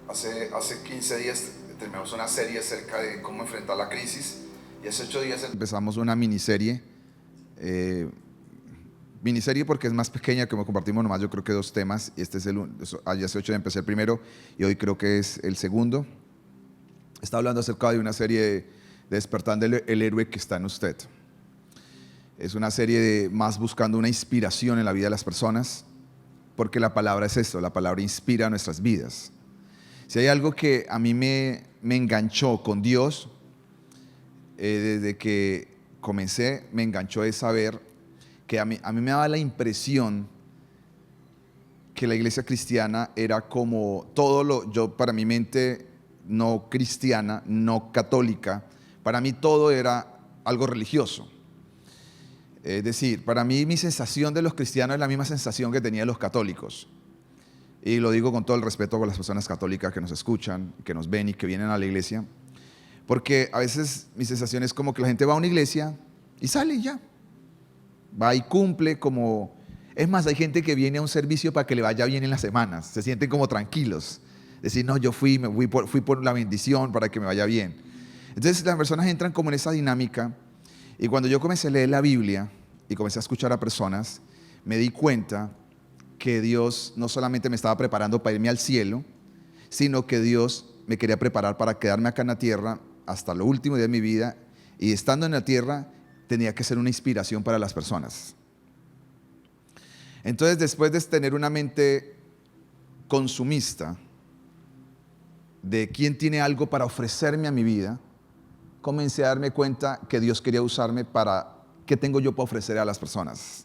Hace 15 días terminamos una serie acerca de cómo enfrentar la crisis y hace 8 días empezamos una miniserie. Miniserie porque es más pequeña, como compartimos nomás yo creo que 2 temas. Y este es hace 8 días empecé el primero y hoy creo que es el segundo. Está hablando acerca de una serie de Despertando el héroe que está en usted. Es una serie más buscando una inspiración en la vida de las personas, porque la palabra es esto, la palabra inspira nuestras vidas. Si hay algo que a mí me enganchó con Dios, desde que comencé, me enganchó es saber que a mí me daba la impresión que la iglesia cristiana era como yo para mi mente no cristiana, no católica, para mí todo era algo religioso. Es decir, para mí mi sensación de los cristianos es la misma sensación que tenía los católicos. Y lo digo con todo el respeto por las personas católicas que nos escuchan, que nos ven y que vienen a la iglesia. Porque a veces mi sensación es como que la gente va a una iglesia y sale y ya. Va y cumple como... Es más, hay gente que viene a un servicio para que le vaya bien en las semanas. Se sienten como tranquilos. Decir, no, yo fui por la bendición para que me vaya bien. Entonces las personas entran como en esa dinámica. Y cuando yo comencé a leer la Biblia y comencé a escuchar a personas, me di cuenta que Dios no solamente me estaba preparando para irme al cielo, sino que Dios me quería preparar para quedarme acá en la tierra hasta lo último día de mi vida, y estando en la tierra tenía que ser una inspiración para las personas. Entonces, después de tener una mente consumista de quién tiene algo para ofrecerme a mi vida, comencé a darme cuenta que Dios quería usarme para qué tengo yo para ofrecer a las personas.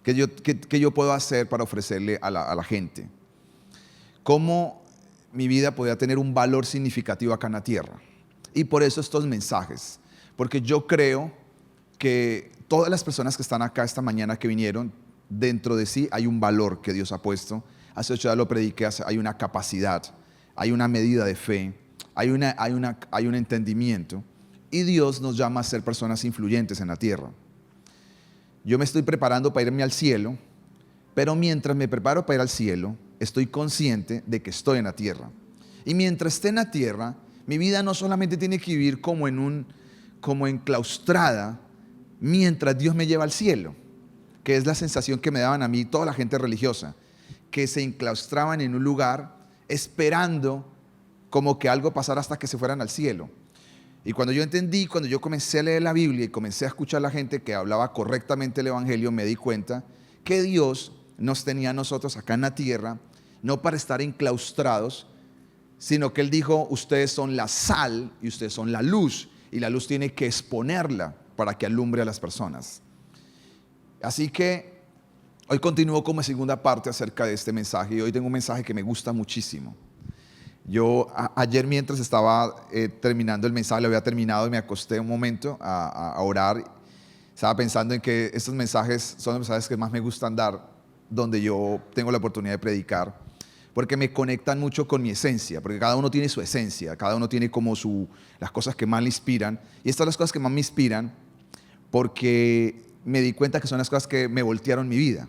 ¿Qué yo puedo hacer para ofrecerle a la gente? ¿Cómo mi vida podía tener un valor significativo acá en la tierra? Y por eso estos mensajes, porque yo creo que todas las personas que están acá esta mañana que vinieron, dentro de sí hay un valor que Dios ha puesto. Hace 8 días lo prediqué, hay una capacidad, hay una medida de fe, hay un entendimiento, y Dios nos llama a ser personas influyentes en la tierra. Yo me estoy preparando para irme al cielo, pero mientras me preparo para ir al cielo, estoy consciente de que estoy en la tierra. Y mientras esté en la tierra, mi vida no solamente tiene que vivir como enclaustrada mientras Dios me lleva al cielo, que es la sensación que me daban a mí toda la gente religiosa, que se enclaustraban en un lugar esperando como que algo pasara hasta que se fueran al cielo. Y cuando yo comencé a leer la Biblia y comencé a escuchar a la gente que hablaba correctamente el Evangelio, me di cuenta que Dios nos tenía a nosotros acá en la tierra, no para estar enclaustrados, sino que Él dijo, ustedes son la sal y ustedes son la luz, y la luz tiene que exponerla para que alumbre a las personas. Así que hoy continúo como segunda parte acerca de este mensaje, y hoy tengo un mensaje que me gusta muchísimo. Yo ayer, mientras estaba terminando el mensaje, lo había terminado y me acosté un momento a orar. Estaba pensando en que estos mensajes son los mensajes que más me gustan dar, donde yo tengo la oportunidad de predicar, porque me conectan mucho con mi esencia, porque cada uno tiene su esencia, cada uno tiene como las cosas que más le inspiran, y estas son las cosas que más me inspiran porque me di cuenta que son las cosas que me voltearon mi vida.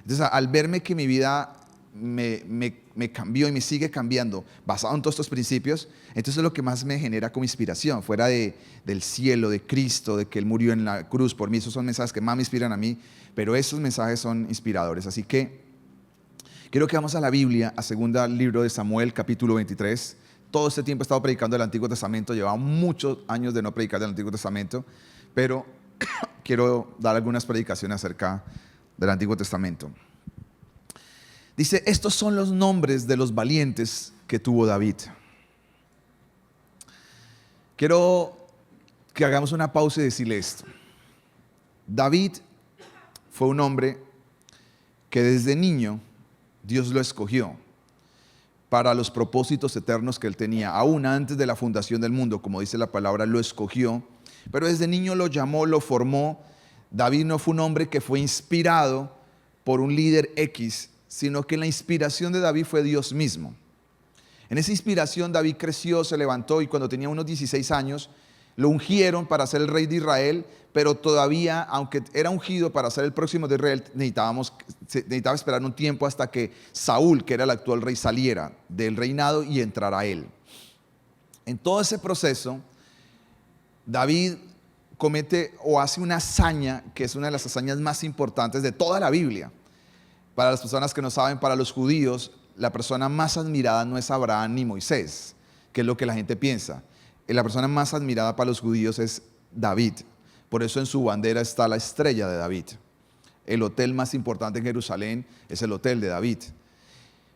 Entonces, al verme que mi vida me cambió y me sigue cambiando basado en todos estos principios, entonces es lo que más me genera como inspiración, fuera del cielo, de Cristo, de que Él murió en la cruz por mí. Esos son mensajes que más me inspiran a mí, pero esos mensajes son inspiradores. Así que quiero que vamos a la Biblia, a segundo libro de Samuel, capítulo 23. Todo este tiempo he estado predicando el Antiguo Testamento, llevaba muchos años de no predicar del Antiguo Testamento, pero quiero dar algunas predicaciones acerca del Antiguo Testamento. Dice, estos son los nombres de los valientes que tuvo David. Quiero que hagamos una pausa y decirle esto. David fue un hombre que desde niño Dios lo escogió para los propósitos eternos que él tenía. Aún antes de la fundación del mundo, como dice la palabra, lo escogió. Pero desde niño lo llamó, lo formó. David no fue un hombre que fue inspirado por un líder X, sino que la inspiración de David fue Dios mismo. En esa inspiración David creció, se levantó, y cuando tenía unos 16 años, lo ungieron para ser el rey de Israel, pero todavía, aunque era ungido para ser el próximo de Israel, necesitaba esperar un tiempo hasta que Saúl, que era el actual rey, saliera del reinado y entrara a él. En todo ese proceso, David comete o hace una hazaña que es una de las hazañas más importantes de toda la Biblia. Para las personas que no saben, para los judíos, la persona más admirada no es Abraham ni Moisés, que es lo que la gente piensa. La persona más admirada para los judíos es David. Por eso en su bandera está la estrella de David. El hotel más importante en Jerusalén es el hotel de David.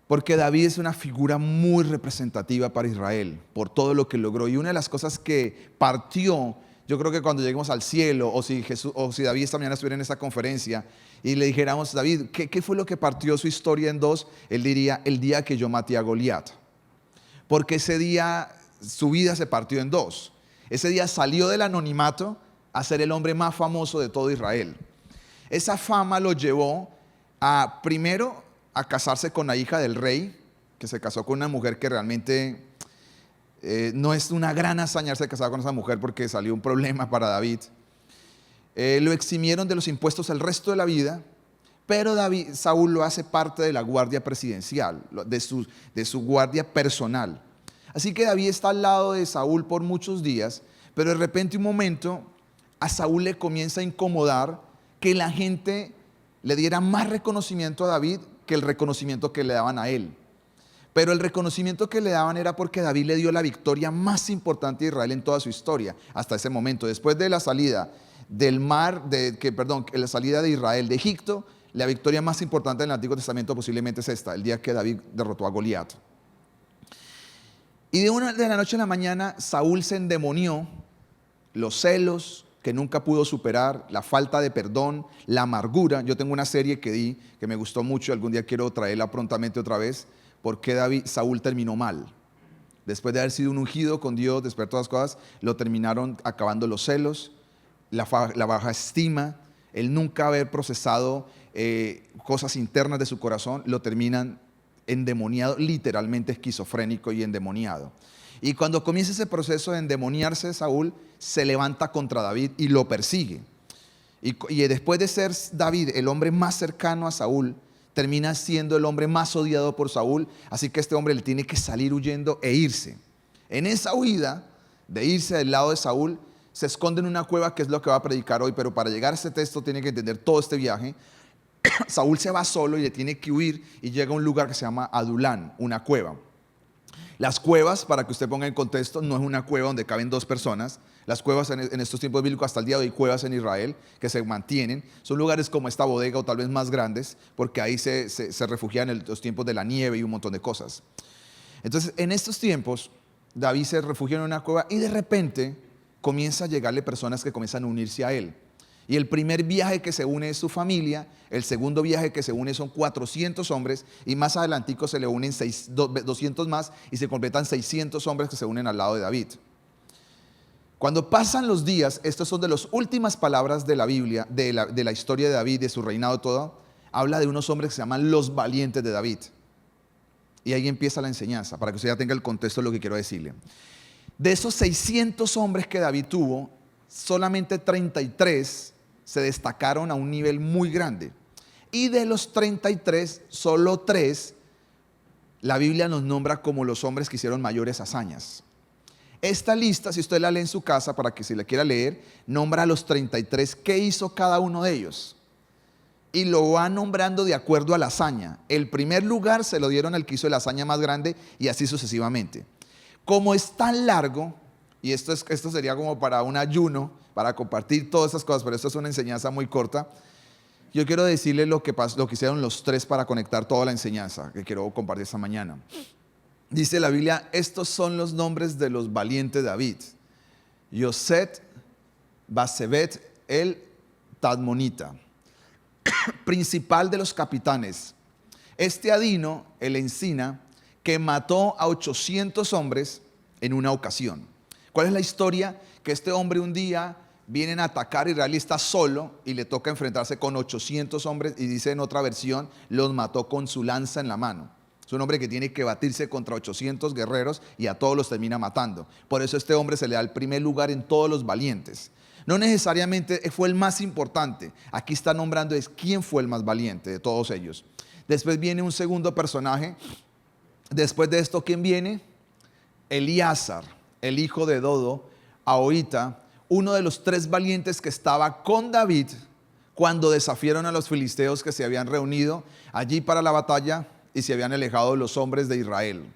Porque David es una figura muy representativa para Israel, por todo lo que logró. Y una de las cosas que partió, yo creo que cuando lleguemos al cielo, o si David esta mañana estuviera en esta conferencia y le dijéramos, David, ¿qué fue lo que partió su historia en dos? Él diría, el día que yo maté a Goliat. Porque ese día su vida se partió en dos. Ese día salió del anonimato a ser el hombre más famoso de todo Israel. Esa fama lo llevó primero a casarse con la hija del rey, que se casó con una mujer que realmente no es una gran hazaña haberse casado con esa mujer porque salió un problema para David. Lo eximieron de los impuestos el resto de la vida, pero Saúl lo hace parte de la guardia presidencial, de su guardia personal. Así que David está al lado de Saúl por muchos días, pero de repente un momento a Saúl le comienza a incomodar que la gente le diera más reconocimiento a David que el reconocimiento que le daban a él. Pero el reconocimiento que le daban era porque David le dio la victoria más importante de Israel en toda su historia, hasta ese momento. Después de la salida la salida de Israel de Egipto, la victoria más importante en el Antiguo Testamento posiblemente es esta, el día que David derrotó a Goliat. Y de la noche a la mañana, Saúl se endemonió, los celos que nunca pudo superar, la falta de perdón, la amargura. Yo tengo una serie que me gustó mucho, algún día quiero traerla prontamente otra vez, porque Saúl terminó mal. Después de haber sido un ungido con Dios, después de todas las cosas, lo terminaron acabando los celos, la baja estima, el nunca haber procesado cosas internas de su corazón, lo terminan endemoniado, literalmente esquizofrénico y endemoniado. Y cuando comienza ese proceso de endemoniarse, Saúl se levanta contra David y lo persigue. Y después de ser David el hombre más cercano a Saúl, termina siendo el hombre más odiado por Saúl, así que este hombre le tiene que salir huyendo e irse. En esa huida de irse del lado de Saúl, se esconde en una cueva, que es lo que va a predicar hoy, pero para llegar a este texto tiene que entender todo este viaje. Saúl se va solo y le tiene que huir y llega a un lugar que se llama Adulán, una cueva. Las cuevas, para que usted ponga en contexto, no es una cueva donde caben dos personas. Las cuevas en estos tiempos bíblicos, hasta el día de hoy, hay cuevas en Israel que se mantienen. Son lugares como esta bodega o tal vez más grandes, porque ahí se refugian en los tiempos de la nieve y un montón de cosas. Entonces, en estos tiempos, David se refugia en una cueva y de repente comienza a llegarle personas que comienzan a unirse a él. Y el primer viaje que se une es su familia, el segundo viaje que se une son 400 hombres y más adelantico se le unen 200 más y se completan 600 hombres que se unen al lado de David. Cuando pasan los días, estas son de las últimas palabras de la Biblia, de la historia de David, de su reinado todo, habla de unos hombres que se llaman los valientes de David. Y ahí empieza la enseñanza, para que usted ya tenga el contexto de lo que quiero decirle. De esos 600 hombres que David tuvo, solamente 33 se destacaron a un nivel muy grande. Y de los 33, solo 3, la Biblia nos nombra como los hombres que hicieron mayores hazañas. Esta lista, si usted la lee en su casa, para que si la quiera leer, nombra a los 33, qué hizo cada uno de ellos. Y lo va nombrando de acuerdo a la hazaña. El primer lugar se lo dieron al que hizo la hazaña más grande y así sucesivamente. Como es tan largo, y esto sería como para un ayuno, para compartir todas esas cosas, pero esto es una enseñanza muy corta. Yo quiero decirle lo que hicieron los 3 para conectar toda la enseñanza que quiero compartir esta mañana. Dice la Biblia, estos son los nombres de los valientes de David: Yoset, Basebet, el Tadmonita, principal de los capitanes. Este Adino, el Encina, que mató a 800 hombres en una ocasión. ¿Cuál es la historia? Que este hombre un día vienen a atacar, Israel está solo y le toca enfrentarse con 800 hombres y dice en otra versión, los mató con su lanza en la mano. Es Es un hombre que tiene que batirse contra 800 guerreros y a todos los termina matando. Por eso a este hombre se le da el primer lugar en todos los valientes. No necesariamente fue el más importante. Aquí está nombrando es quién fue el más valiente de todos ellos. Después viene un segundo personaje. Después de esto, ¿quién viene? Eleazar, el hijo de Dodo, ahorita, uno de los 3 valientes que estaba con David cuando desafiaron a los filisteos que se habían reunido allí para la batalla y se habían alejado los hombres de Israel.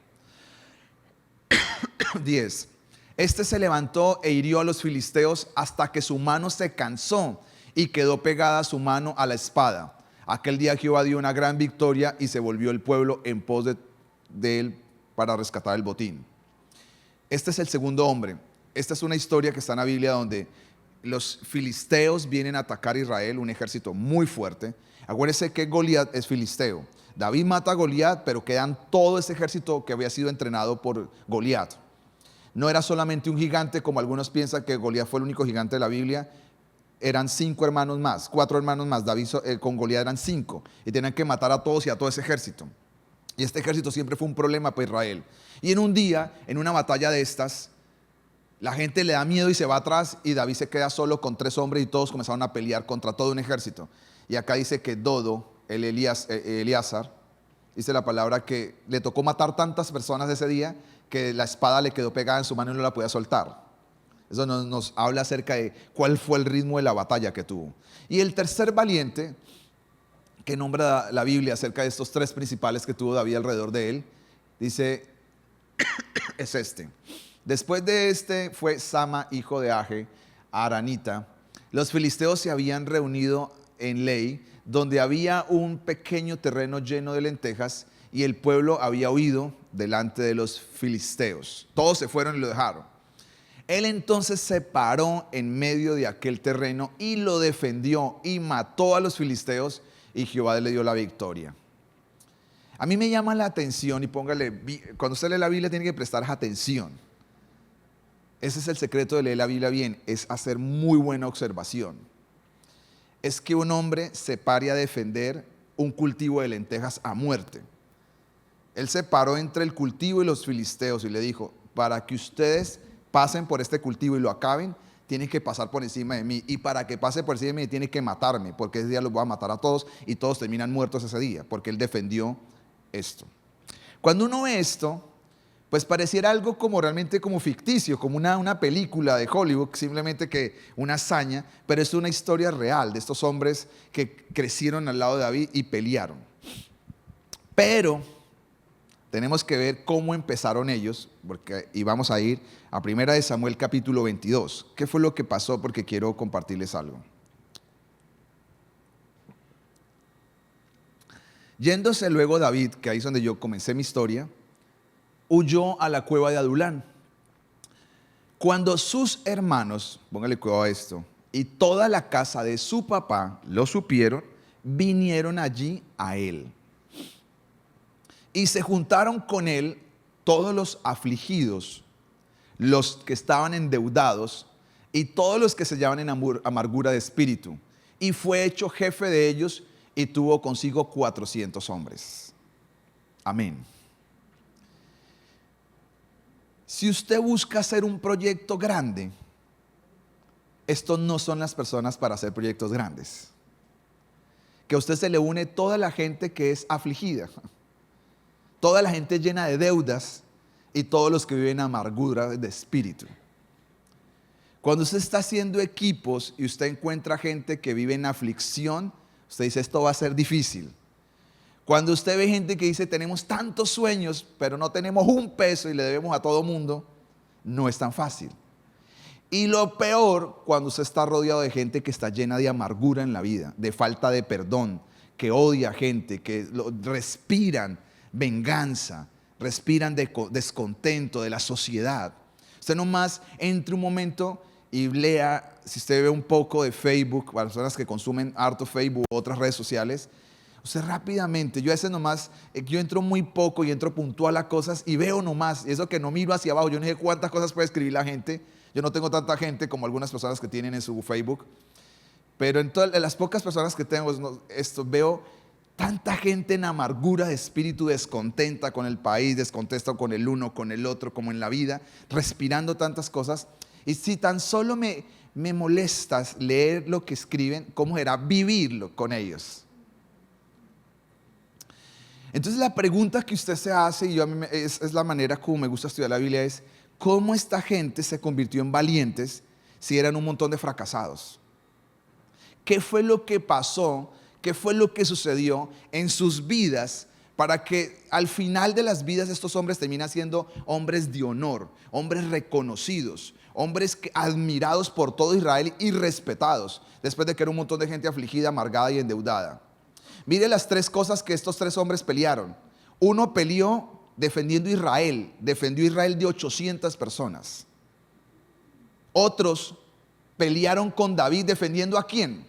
10. Este se levantó e hirió a los filisteos hasta que su mano se cansó y quedó pegada su mano a la espada. Aquel día Jehová dio una gran victoria y se volvió el pueblo en pos de él para rescatar el botín. Este es el segundo hombre. Esta es una historia que está en la Biblia donde los filisteos vienen a atacar a Israel, un ejército muy fuerte. Acuérdense que Goliat es filisteo. David mata a Goliat, pero quedan todo ese ejército que había sido entrenado por Goliat. No era solamente un gigante, como algunos piensan que Goliat fue el único gigante de la Biblia. Eran 5 hermanos más, 4 hermanos más. David con Goliat eran 5 y tenían que matar a todos y a todo ese ejército. Y este ejército siempre fue un problema para Israel. Y en un día, en una batalla de estas, la gente le da miedo y se va atrás y David se queda solo con 3 hombres y todos comenzaron a pelear contra todo un ejército. Y acá dice que Dodo, el Eleazar, dice la palabra que le tocó matar tantas personas ese día que la espada le quedó pegada en su mano y no la podía soltar. Eso nos habla acerca de cuál fue el ritmo de la batalla que tuvo. Y el tercer valiente que nombra la Biblia acerca de estos 3 principales que tuvo David alrededor de él, dice, es este. Después de este fue Sama, hijo de Age, aranita. Los filisteos se habían reunido en Lei, donde había un pequeño terreno lleno de lentejas, y el pueblo había huido delante de los filisteos. Todos se fueron y lo dejaron. Él entonces se paró en medio de aquel terreno y lo defendió y mató a los filisteos, y Jehová le dio la victoria. A mí me llama la atención, y póngale, cuando usted lee la Biblia tiene que prestar atención. Ese es el secreto de leer la Biblia bien, es hacer muy buena observación. Es que un hombre se pare a defender un cultivo de lentejas a muerte. Él se paró entre el cultivo y los filisteos y le dijo, para que ustedes pasen por este cultivo y lo acaben, tienen que pasar por encima de mí. Y para que pase por encima de mí, tienen que matarme, porque ese día los voy a matar a todos y todos terminan muertos ese día, porque él defendió esto. Cuando uno ve esto, pues pareciera algo como realmente como ficticio, como una película de Hollywood, simplemente que una hazaña, pero es una historia real de estos hombres que crecieron al lado de David y pelearon. Pero tenemos que ver cómo empezaron ellos, y vamos a ir a 1 Samuel capítulo 22. ¿Qué fue lo que pasó? Porque quiero compartirles algo. Yéndose luego David, que ahí es donde yo comencé mi historia, huyó a la cueva de Adulán. Cuando sus hermanos, póngale cuidado a esto, y toda la casa de su papá lo supieron, vinieron allí a él. Y se juntaron con él todos los afligidos, los que estaban endeudados y todos los que se hallaban en amargura de espíritu. Y fue hecho jefe de ellos y tuvo consigo 400 hombres. Amén. Si usted busca hacer un proyecto grande, estos no son las personas para hacer proyectos grandes. Que a usted se le une toda la gente que es afligida, toda la gente llena de deudas y todos los que viven en amargura de espíritu. Cuando usted está haciendo equipos y usted encuentra gente que vive en aflicción, usted dice, esto va a ser difícil. Cuando usted ve gente que dice, tenemos tantos sueños, pero no tenemos un peso y le debemos a todo mundo, no es tan fácil. Y lo peor, cuando usted está rodeado de gente que está llena de amargura en la vida, de falta de perdón, que odia a gente, que respiran venganza, respiran descontento de la sociedad. Usted nomás entre un momento y lea, si usted ve un poco de Facebook, para las personas que consumen harto Facebook u otras redes sociales, usted rápidamente, yo a veces nomás, yo entro muy poco y entro puntual a cosas y veo nomás, y eso que no miro hacia abajo, yo no sé cuántas cosas puede escribir la gente, yo no tengo tanta gente como algunas personas que tienen en su Facebook, pero en las pocas personas que tengo, veo Tanta gente en amargura de espíritu, descontenta con el país, descontenta con el uno, con el otro, como en la vida, respirando tantas cosas. Y si tan solo me molestas leer lo que escriben, ¿cómo será vivirlo con ellos? Entonces la pregunta que usted se hace, y es la manera como me gusta estudiar la Biblia, es ¿cómo esta gente se convirtió en valientes si eran un montón de fracasados? ¿Qué fue lo que pasó? ¿Qué fue lo que sucedió en sus vidas para que al final de las vidas de estos hombres terminan siendo hombres de honor, hombres reconocidos, hombres admirados por todo Israel y respetados, después de que era un montón de gente afligida, amargada y endeudada? Mire las tres cosas que estos tres hombres pelearon. Uno peleó defendiendo Israel, defendió Israel de 800 personas. Otros pelearon con David defendiendo ¿a quién?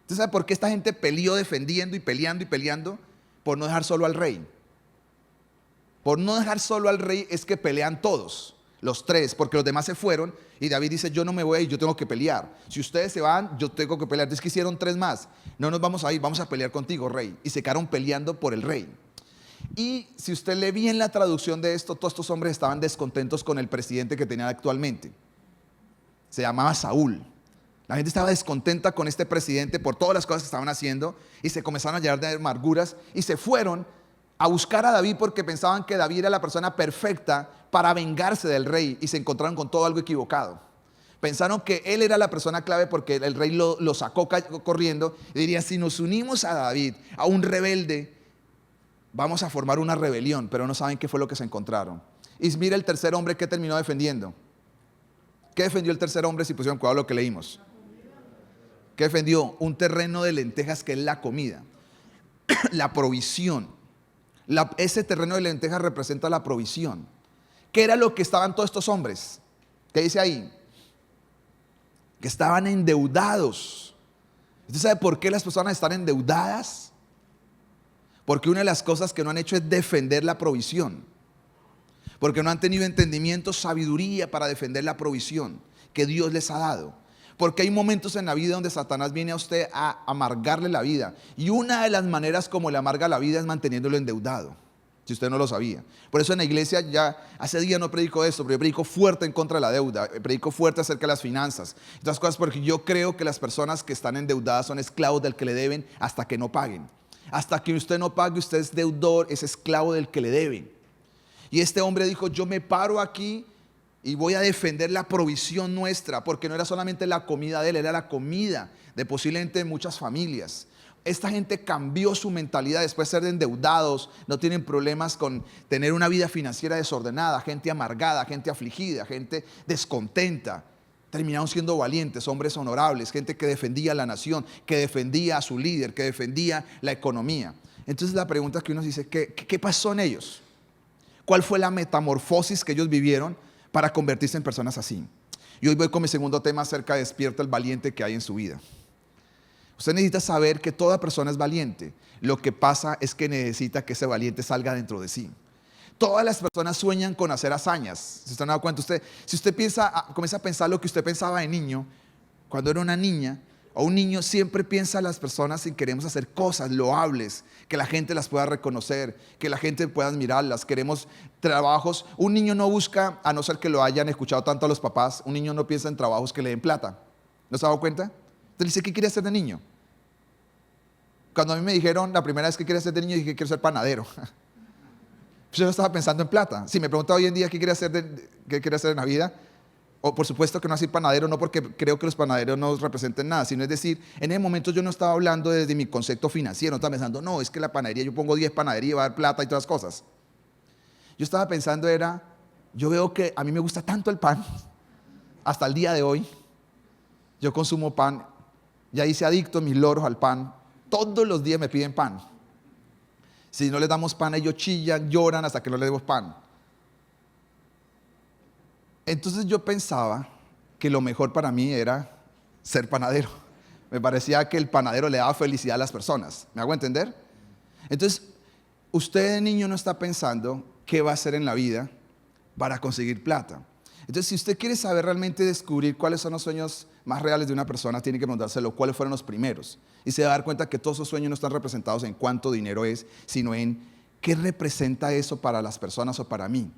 ¿Usted sabe por qué esta gente peleó defendiendo y peleando y peleando? Por no dejar solo al rey. Por no dejar solo al rey es que pelean todos, los tres, porque los demás se fueron y David dice, yo no me voy a ir, yo tengo que pelear. Si ustedes se van, yo tengo que pelear. Entonces que hicieron tres más. No nos vamos a ir, vamos a pelear contigo, rey. Y se quedaron peleando por el rey. Y si usted lee bien la traducción de esto, todos estos hombres estaban descontentos con el presidente que tenían actualmente. Se llamaba Saúl. La gente estaba descontenta con este presidente por todas las cosas que estaban haciendo y se comenzaron a llenar de amarguras y se fueron a buscar a David porque pensaban que David era la persona perfecta para vengarse del rey y se encontraron con todo algo equivocado. Pensaron que él era la persona clave porque el rey lo sacó corriendo y diría, si nos unimos a David, a un rebelde, vamos a formar una rebelión, pero no saben qué fue lo que se encontraron. Y mira el tercer hombre que terminó defendiendo. ¿Qué defendió el tercer hombre si pusieron cuidado a lo que leímos? ¿Qué defendió? Un terreno de lentejas que es la comida, la provisión. Ese terreno de lentejas representa la provisión. ¿Qué era lo que estaban todos estos hombres? ¿Qué dice ahí? Que estaban endeudados. ¿Usted sabe por qué las personas están endeudadas? Porque una de las cosas que no han hecho es defender la provisión. Porque no han tenido entendimiento, sabiduría para defender la provisión que Dios les ha dado. Porque hay momentos en la vida donde Satanás viene a usted a amargarle la vida. Y una de las maneras como le amarga la vida es manteniéndolo endeudado. Si usted no lo sabía. Por eso en la iglesia ya hace días no predico esto, pero yo predico fuerte en contra de la deuda. Predico fuerte acerca de las finanzas. Estas cosas porque yo creo que las personas que están endeudadas son esclavos del que le deben hasta que no paguen. Hasta que usted no pague, usted es deudor, es esclavo del que le deben. Y este hombre dijo, yo me paro aquí y voy a defender la provisión nuestra, porque no era solamente la comida de él, era la comida de posiblemente muchas familias. Esta gente cambió su mentalidad después de ser endeudados, no tienen problemas con tener una vida financiera desordenada, gente amargada, gente afligida, gente descontenta. Terminaron siendo valientes, hombres honorables, gente que defendía a la nación, que defendía a su líder, que defendía la economía. Entonces la pregunta que uno dice, ¿qué pasó en ellos? ¿Cuál fue la metamorfosis que ellos vivieron para convertirse en personas así? Y hoy voy con mi segundo tema acerca de despierta el valiente que hay en su vida. Usted necesita saber que toda persona es valiente. Lo que pasa es que necesita que ese valiente salga dentro de sí. Todas las personas sueñan con hacer hazañas. ¿Se han dado cuenta? Si usted comienza a pensar lo que usted pensaba de niño, cuando era una niña o un niño, siempre piensa las personas en queremos hacer cosas loables, que la gente las pueda reconocer, que la gente pueda admirarlas. Queremos trabajos. Un niño no busca, a no ser que lo hayan escuchado tanto a los papás, un niño no piensa en trabajos que le den plata. ¿No se ha dado cuenta? Entonces dice, ¿qué quiere hacer de niño? Cuando a mí me dijeron la primera vez que quiere hacer de niño, dije, quiero ser panadero. Yo no estaba pensando en plata. Si me pregunta hoy en día qué quiere hacer en la vida, o por supuesto que no decir panadero, no porque creo que los panaderos no representen nada, sino es decir, en ese momento yo no estaba hablando desde mi concepto financiero, no estaba pensando, no, es que la panadería, yo pongo 10 panaderías y va a dar plata y todas las cosas. Yo estaba pensando yo veo que a mí me gusta tanto el pan, hasta el día de hoy, yo consumo pan, ya hice adicto mis loros al pan, todos los días me piden pan. Si no les damos pan, ellos chillan, lloran hasta que no les demos pan. Entonces yo pensaba que lo mejor para mí era ser panadero. Me parecía que el panadero le daba felicidad a las personas. ¿Me hago entender? Entonces, usted de niño no está pensando qué va a hacer en la vida para conseguir plata. Entonces, si usted quiere saber realmente descubrir cuáles son los sueños más reales de una persona, tiene que preguntárselo cuáles fueron los primeros. Y se va a dar cuenta que todos esos sueños no están representados en cuánto dinero es, sino en qué representa eso para las personas o para mí.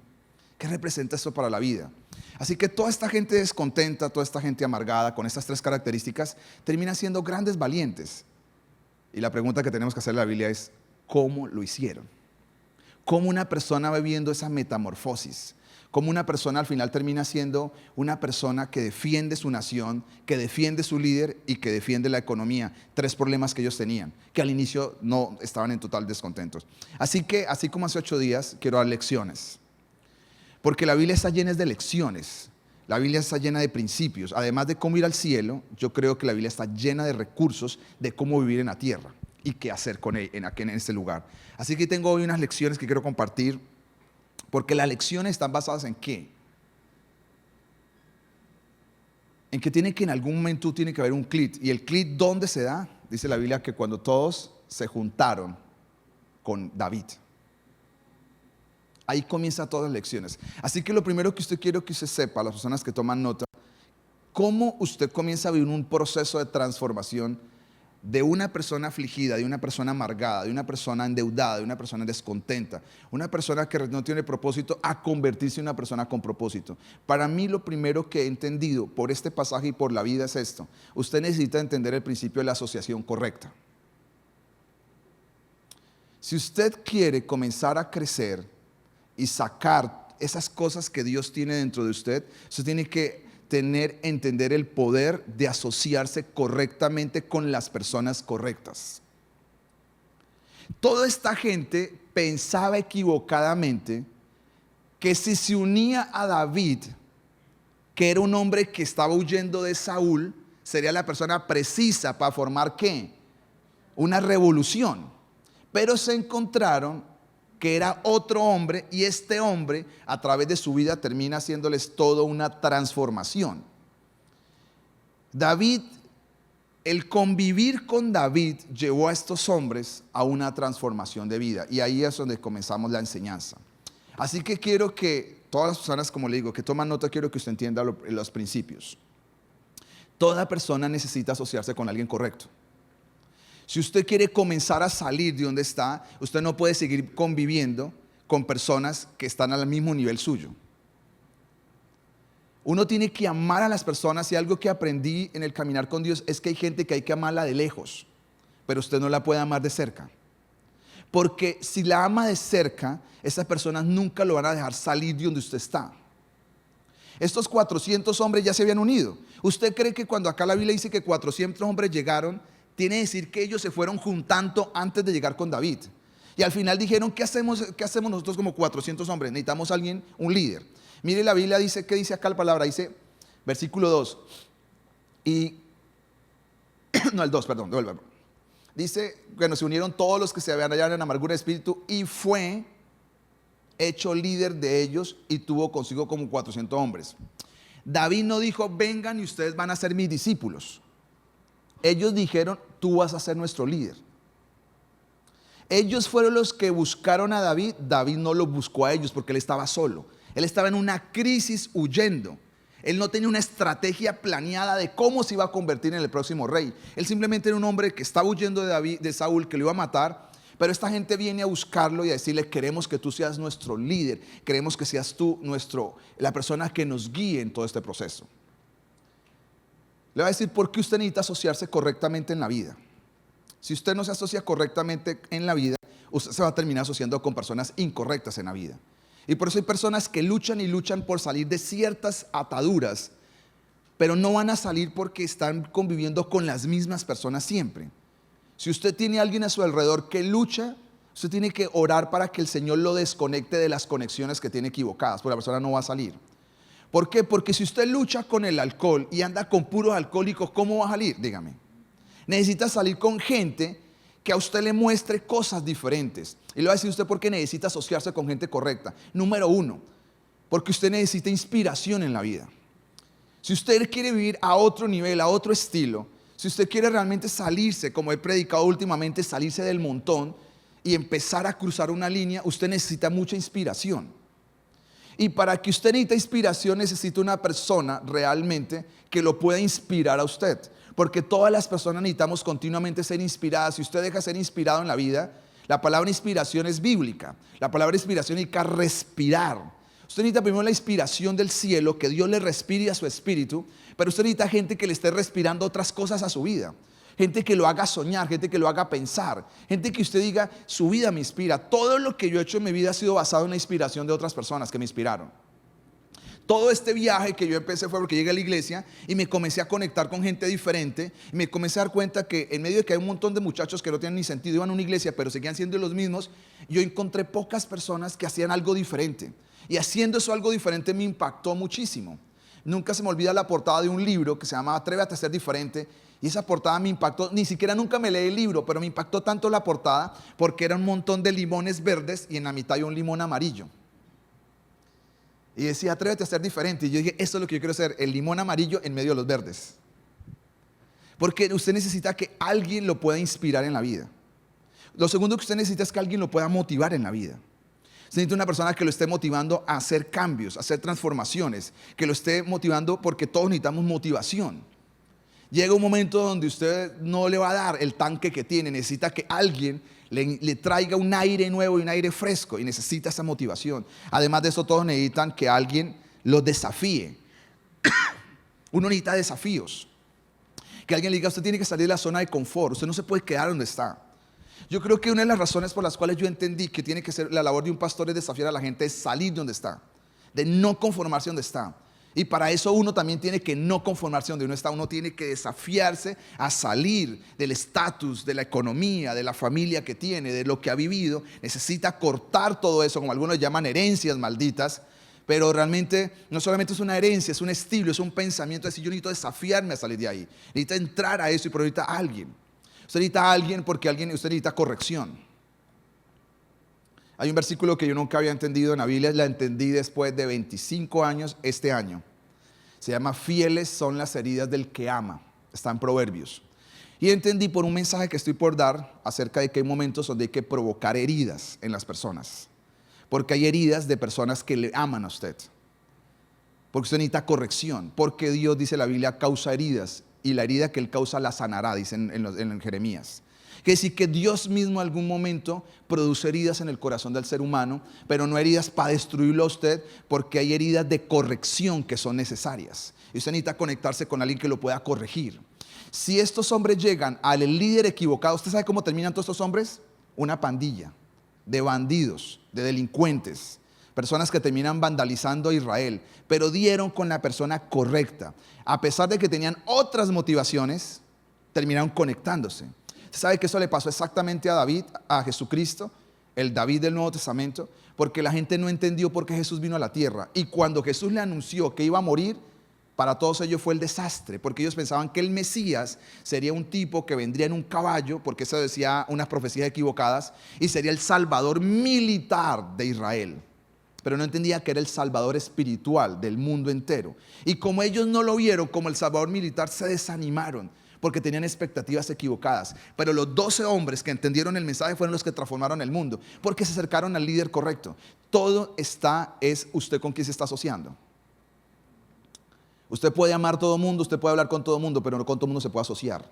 ¿Qué representa eso para la vida? Así que toda esta gente descontenta, toda esta gente amargada, con estas tres características, termina siendo grandes valientes. Y la pregunta que tenemos que hacer en la Biblia es, ¿cómo lo hicieron? ¿Cómo una persona va viviendo esa metamorfosis? ¿Cómo una persona al final termina siendo una persona que defiende su nación, que defiende su líder y que defiende la economía? Tres problemas que ellos tenían, que al inicio no estaban en total descontentos. Así que, así como hace 8 días, quiero dar lecciones. Porque la Biblia está llena de lecciones. La Biblia está llena de principios. Además de cómo ir al cielo, yo creo que la Biblia está llena de recursos de cómo vivir en la tierra y qué hacer con él en este lugar. Así que tengo hoy unas lecciones que quiero compartir, porque las lecciones están basadas en ¿qué? En que tiene que en algún momento tiene que haber un clic. ¿Y el clic dónde se da? Dice la Biblia que cuando todos se juntaron con David. Ahí comienzan todas las lecciones. Así que lo primero que usted quiero que usted sepa, las personas que toman nota, cómo usted comienza a vivir un proceso de transformación de una persona afligida, de una persona amargada, de una persona endeudada, de una persona descontenta, una persona que no tiene propósito, a convertirse en una persona con propósito. Para mí lo primero que he entendido por este pasaje y por la vida es esto. Usted necesita entender el principio de la asociación correcta. Si usted quiere comenzar a crecer y sacar esas cosas que Dios tiene dentro de usted tiene que entender el poder de asociarse correctamente con las personas correctas. Toda esta gente pensaba equivocadamente que si se unía a David, que era un hombre que estaba huyendo de Saúl, sería la persona precisa para formar ¿qué? Una revolución. Pero se encontraron que era otro hombre, y este hombre a través de su vida termina haciéndoles toda una transformación. David, el convivir con David llevó a estos hombres a una transformación de vida, y ahí es donde comenzamos la enseñanza. Así que quiero que todas las personas, como le digo, que toman nota, quiero que usted entienda los principios. Toda persona necesita asociarse con alguien correcto. Si usted quiere comenzar a salir de donde está, usted no puede seguir conviviendo con personas que están al mismo nivel suyo. Uno tiene que amar a las personas, y algo que aprendí en el caminar con Dios es que hay gente que hay que amarla de lejos, pero usted no la puede amar de cerca. Porque si la ama de cerca, esas personas nunca lo van a dejar salir de donde usted está. Estos 400 hombres ya se habían unido. ¿Usted cree que cuando acá la Biblia dice que 400 hombres llegaron, tiene que decir que ellos se fueron juntando antes de llegar con David? Y al final dijeron, ¿qué hacemos nosotros como 400 hombres? Necesitamos a alguien, un líder. Mire, la Biblia dice, ¿qué dice acá la palabra? Dice, versículo 2. No, el 2, perdón, devuélvelo. Dice, bueno, se unieron todos los que se habían hallado en amargura de espíritu, y fue hecho líder de ellos, y tuvo consigo como 400 hombres. David no dijo, vengan y ustedes van a ser mis discípulos. Ellos dijeron, tú vas a ser nuestro líder. Ellos fueron los que buscaron a David. David no los buscó a ellos porque él estaba solo. Él estaba en una crisis huyendo. Él no tenía una estrategia planeada de cómo se iba a convertir en el próximo rey. Él simplemente era un hombre que estaba huyendo de Saúl, que lo iba a matar. Pero esta gente viene a buscarlo y a decirle, queremos que tú seas nuestro líder. Queremos que seas tú la persona que nos guíe en todo este proceso. Le voy a decir por qué usted necesita asociarse correctamente en la vida. Si usted no se asocia correctamente en la vida, usted se va a terminar asociando con personas incorrectas en la vida. Y por eso hay personas que luchan y luchan por salir de ciertas ataduras, pero no van a salir porque están conviviendo con las mismas personas siempre. Si usted tiene a alguien a su alrededor que lucha, usted tiene que orar para que el Señor lo desconecte de las conexiones que tiene equivocadas, porque la persona no va a salir. ¿Por qué? Porque si usted lucha con el alcohol y anda con puros alcohólicos, ¿cómo va a salir? Dígame. Necesita salir con gente que a usted le muestre cosas diferentes. Y le va a decir usted por qué necesita asociarse con gente correcta. Número 1, porque usted necesita inspiración en la vida. Si usted quiere vivir a otro nivel, a otro estilo, si usted quiere realmente salirse, como he predicado últimamente, salirse del montón y empezar a cruzar una línea, usted necesita mucha inspiración. Y para que usted necesite inspiración, necesita una persona realmente que lo pueda inspirar a usted. Porque todas las personas necesitamos continuamente ser inspiradas. Si usted deja de ser inspirado en la vida, la palabra inspiración es bíblica. La palabra inspiración significa respirar. Usted necesita primero la inspiración del cielo, que Dios le respire a su espíritu, pero usted necesita gente que le esté respirando otras cosas a su vida. Gente que lo haga soñar, gente que lo haga pensar, gente que usted diga, su vida me inspira. Todo lo que yo he hecho en mi vida ha sido basado en la inspiración de otras personas que me inspiraron. Todo este viaje que yo empecé fue porque llegué a la iglesia y me comencé a conectar con gente diferente. Y me comencé a dar cuenta que en medio de que hay un montón de muchachos que no tienen ni sentido, iban a una iglesia, pero seguían siendo los mismos, yo encontré pocas personas que hacían algo diferente. Y haciendo eso algo diferente me impactó muchísimo. Nunca se me olvida la portada de un libro que se llama Atrévete a ser diferente. Y esa portada me impactó, ni siquiera nunca me leí el libro, pero me impactó tanto la portada porque era un montón de limones verdes y en la mitad hay un limón amarillo. Y decía, atrévete a ser diferente. Y yo dije, esto es lo que yo quiero hacer, el limón amarillo en medio de los verdes. Porque usted necesita que alguien lo pueda inspirar en la vida. Lo segundo que usted necesita es que alguien lo pueda motivar en la vida. Usted necesita una persona que lo esté motivando a hacer cambios, a hacer transformaciones, que lo esté motivando porque todos necesitamos motivación. Llega un momento donde usted no le va a dar el tanque que tiene, necesita que alguien le traiga un aire nuevo y un aire fresco y necesita esa motivación. Además de eso, todos necesitan que alguien los desafíe. Uno necesita desafíos. Que alguien le diga, usted tiene que salir de la zona de confort, usted no se puede quedar donde está. Yo creo que una de las razones por las cuales yo entendí que tiene que ser la labor de un pastor es desafiar a la gente, es salir de donde está, de no conformarse donde está. Y para eso uno también tiene que no conformarse donde uno está, uno tiene que desafiarse a salir del estatus, de la economía, de la familia que tiene, de lo que ha vivido. Necesita cortar todo eso, como algunos llaman herencias malditas, pero realmente no solamente es una herencia, es un estilo, es un pensamiento. Es decir, yo necesito desafiarme a salir de ahí, necesito entrar a eso, y pero necesita a alguien. Usted necesita a alguien porque usted necesita corrección. Hay un versículo que yo nunca había entendido en la Biblia, la entendí después de 25 años este año. Se llama fieles son las heridas del que ama. Está en Proverbios. Y entendí por un mensaje que estoy por dar acerca de que hay momentos donde hay que provocar heridas en las personas. Porque hay heridas de personas que le aman a usted. Porque usted necesita corrección. Porque Dios, dice la Biblia, causa heridas. Y la herida que Él causa la sanará, dice en Jeremías. Quiere decir que Dios mismo en algún momento produce heridas en el corazón del ser humano, pero no heridas para destruirlo a usted, porque hay heridas de corrección que son necesarias. Y usted necesita conectarse con alguien que lo pueda corregir. Si estos hombres llegan al líder equivocado, ¿usted sabe cómo terminan todos estos hombres? Una pandilla de bandidos, de delincuentes, personas que terminan vandalizando a Israel, pero dieron con la persona correcta. A pesar de que tenían otras motivaciones, terminaron conectándose. ¿Sabe que eso le pasó exactamente a David, a Jesucristo, el David del Nuevo Testamento? Porque la gente no entendió por qué Jesús vino a la tierra. Y cuando Jesús le anunció que iba a morir, para todos ellos fue el desastre, porque ellos pensaban que el Mesías sería un tipo que vendría en un caballo, porque eso decía unas profecías equivocadas, y sería el salvador militar de Israel. Pero no entendía que era el salvador espiritual del mundo entero. Y como ellos no lo vieron como el salvador militar, se desanimaron, porque tenían expectativas equivocadas. Pero los 12 hombres que entendieron el mensaje fueron los que transformaron el mundo, porque se acercaron al líder correcto. Todo es usted con quién se está asociando. Usted puede amar a todo mundo, usted puede hablar con todo mundo, pero no con todo mundo se puede asociar.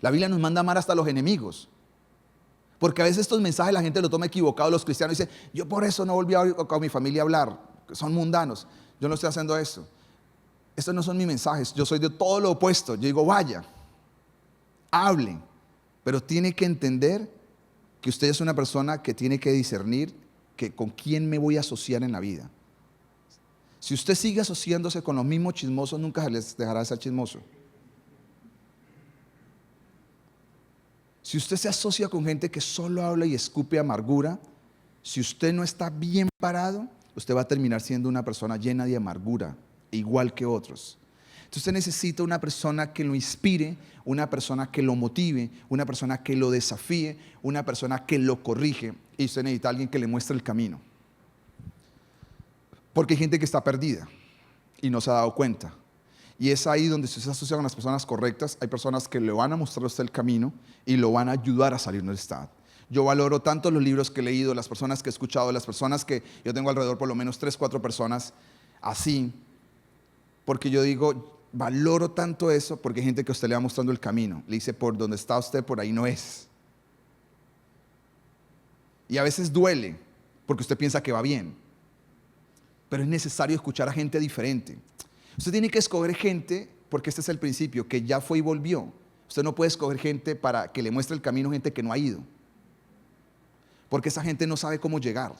La Biblia nos manda a amar hasta a los enemigos. Porque a veces estos mensajes la gente lo toma equivocado, los cristianos dicen, yo por eso no volví con mi familia a hablar, son mundanos, yo no estoy haciendo eso. Estos no son mis mensajes, yo soy de todo lo opuesto. Yo digo, vaya, hablen, pero tiene que entender que usted es una persona que tiene que discernir que con quién me voy a asociar en la vida. Si usted sigue asociándose con los mismos chismosos, nunca se les dejará de ser chismoso. Si usted se asocia con gente que solo habla y escupe amargura, si usted no está bien parado, usted va a terminar siendo una persona llena de amargura, igual que otros. Entonces usted necesita una persona que lo inspire, una persona que lo motive, una persona que lo desafíe, una persona que lo corrige, y usted necesita a alguien que le muestre el camino. Porque hay gente que está perdida y no se ha dado cuenta. Y es ahí donde si usted se asocia con las personas correctas, hay personas que le van a mostrar a usted el camino y lo van a ayudar a salir del estado. Yo valoro tanto los libros que he leído, las personas que he escuchado, las personas que yo tengo alrededor, por lo menos 3, 4 personas así, porque yo digo, valoro tanto eso, porque hay gente que a usted le va mostrando el camino. Le dice, por donde está usted, por ahí no es. Y a veces duele, porque usted piensa que va bien. Pero es necesario escuchar a gente diferente. Usted tiene que escoger gente, porque este es el principio, que ya fue y volvió. Usted no puede escoger gente para que le muestre el camino, gente que no ha ido. Porque esa gente no sabe cómo llegar.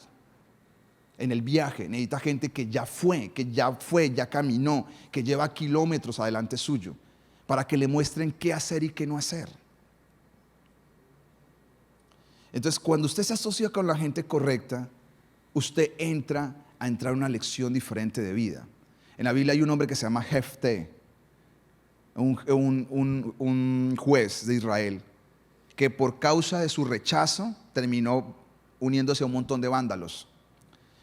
En el viaje necesita gente que ya fue, ya caminó, que lleva kilómetros adelante suyo, para que le muestren qué hacer y qué no hacer. Entonces, cuando usted se asocia con la gente correcta, usted entra a entrar a una lección diferente de vida. En la Biblia hay un hombre que se llama Jefté, un juez de Israel, que por causa de su rechazo terminó uniéndose a un montón de vándalos.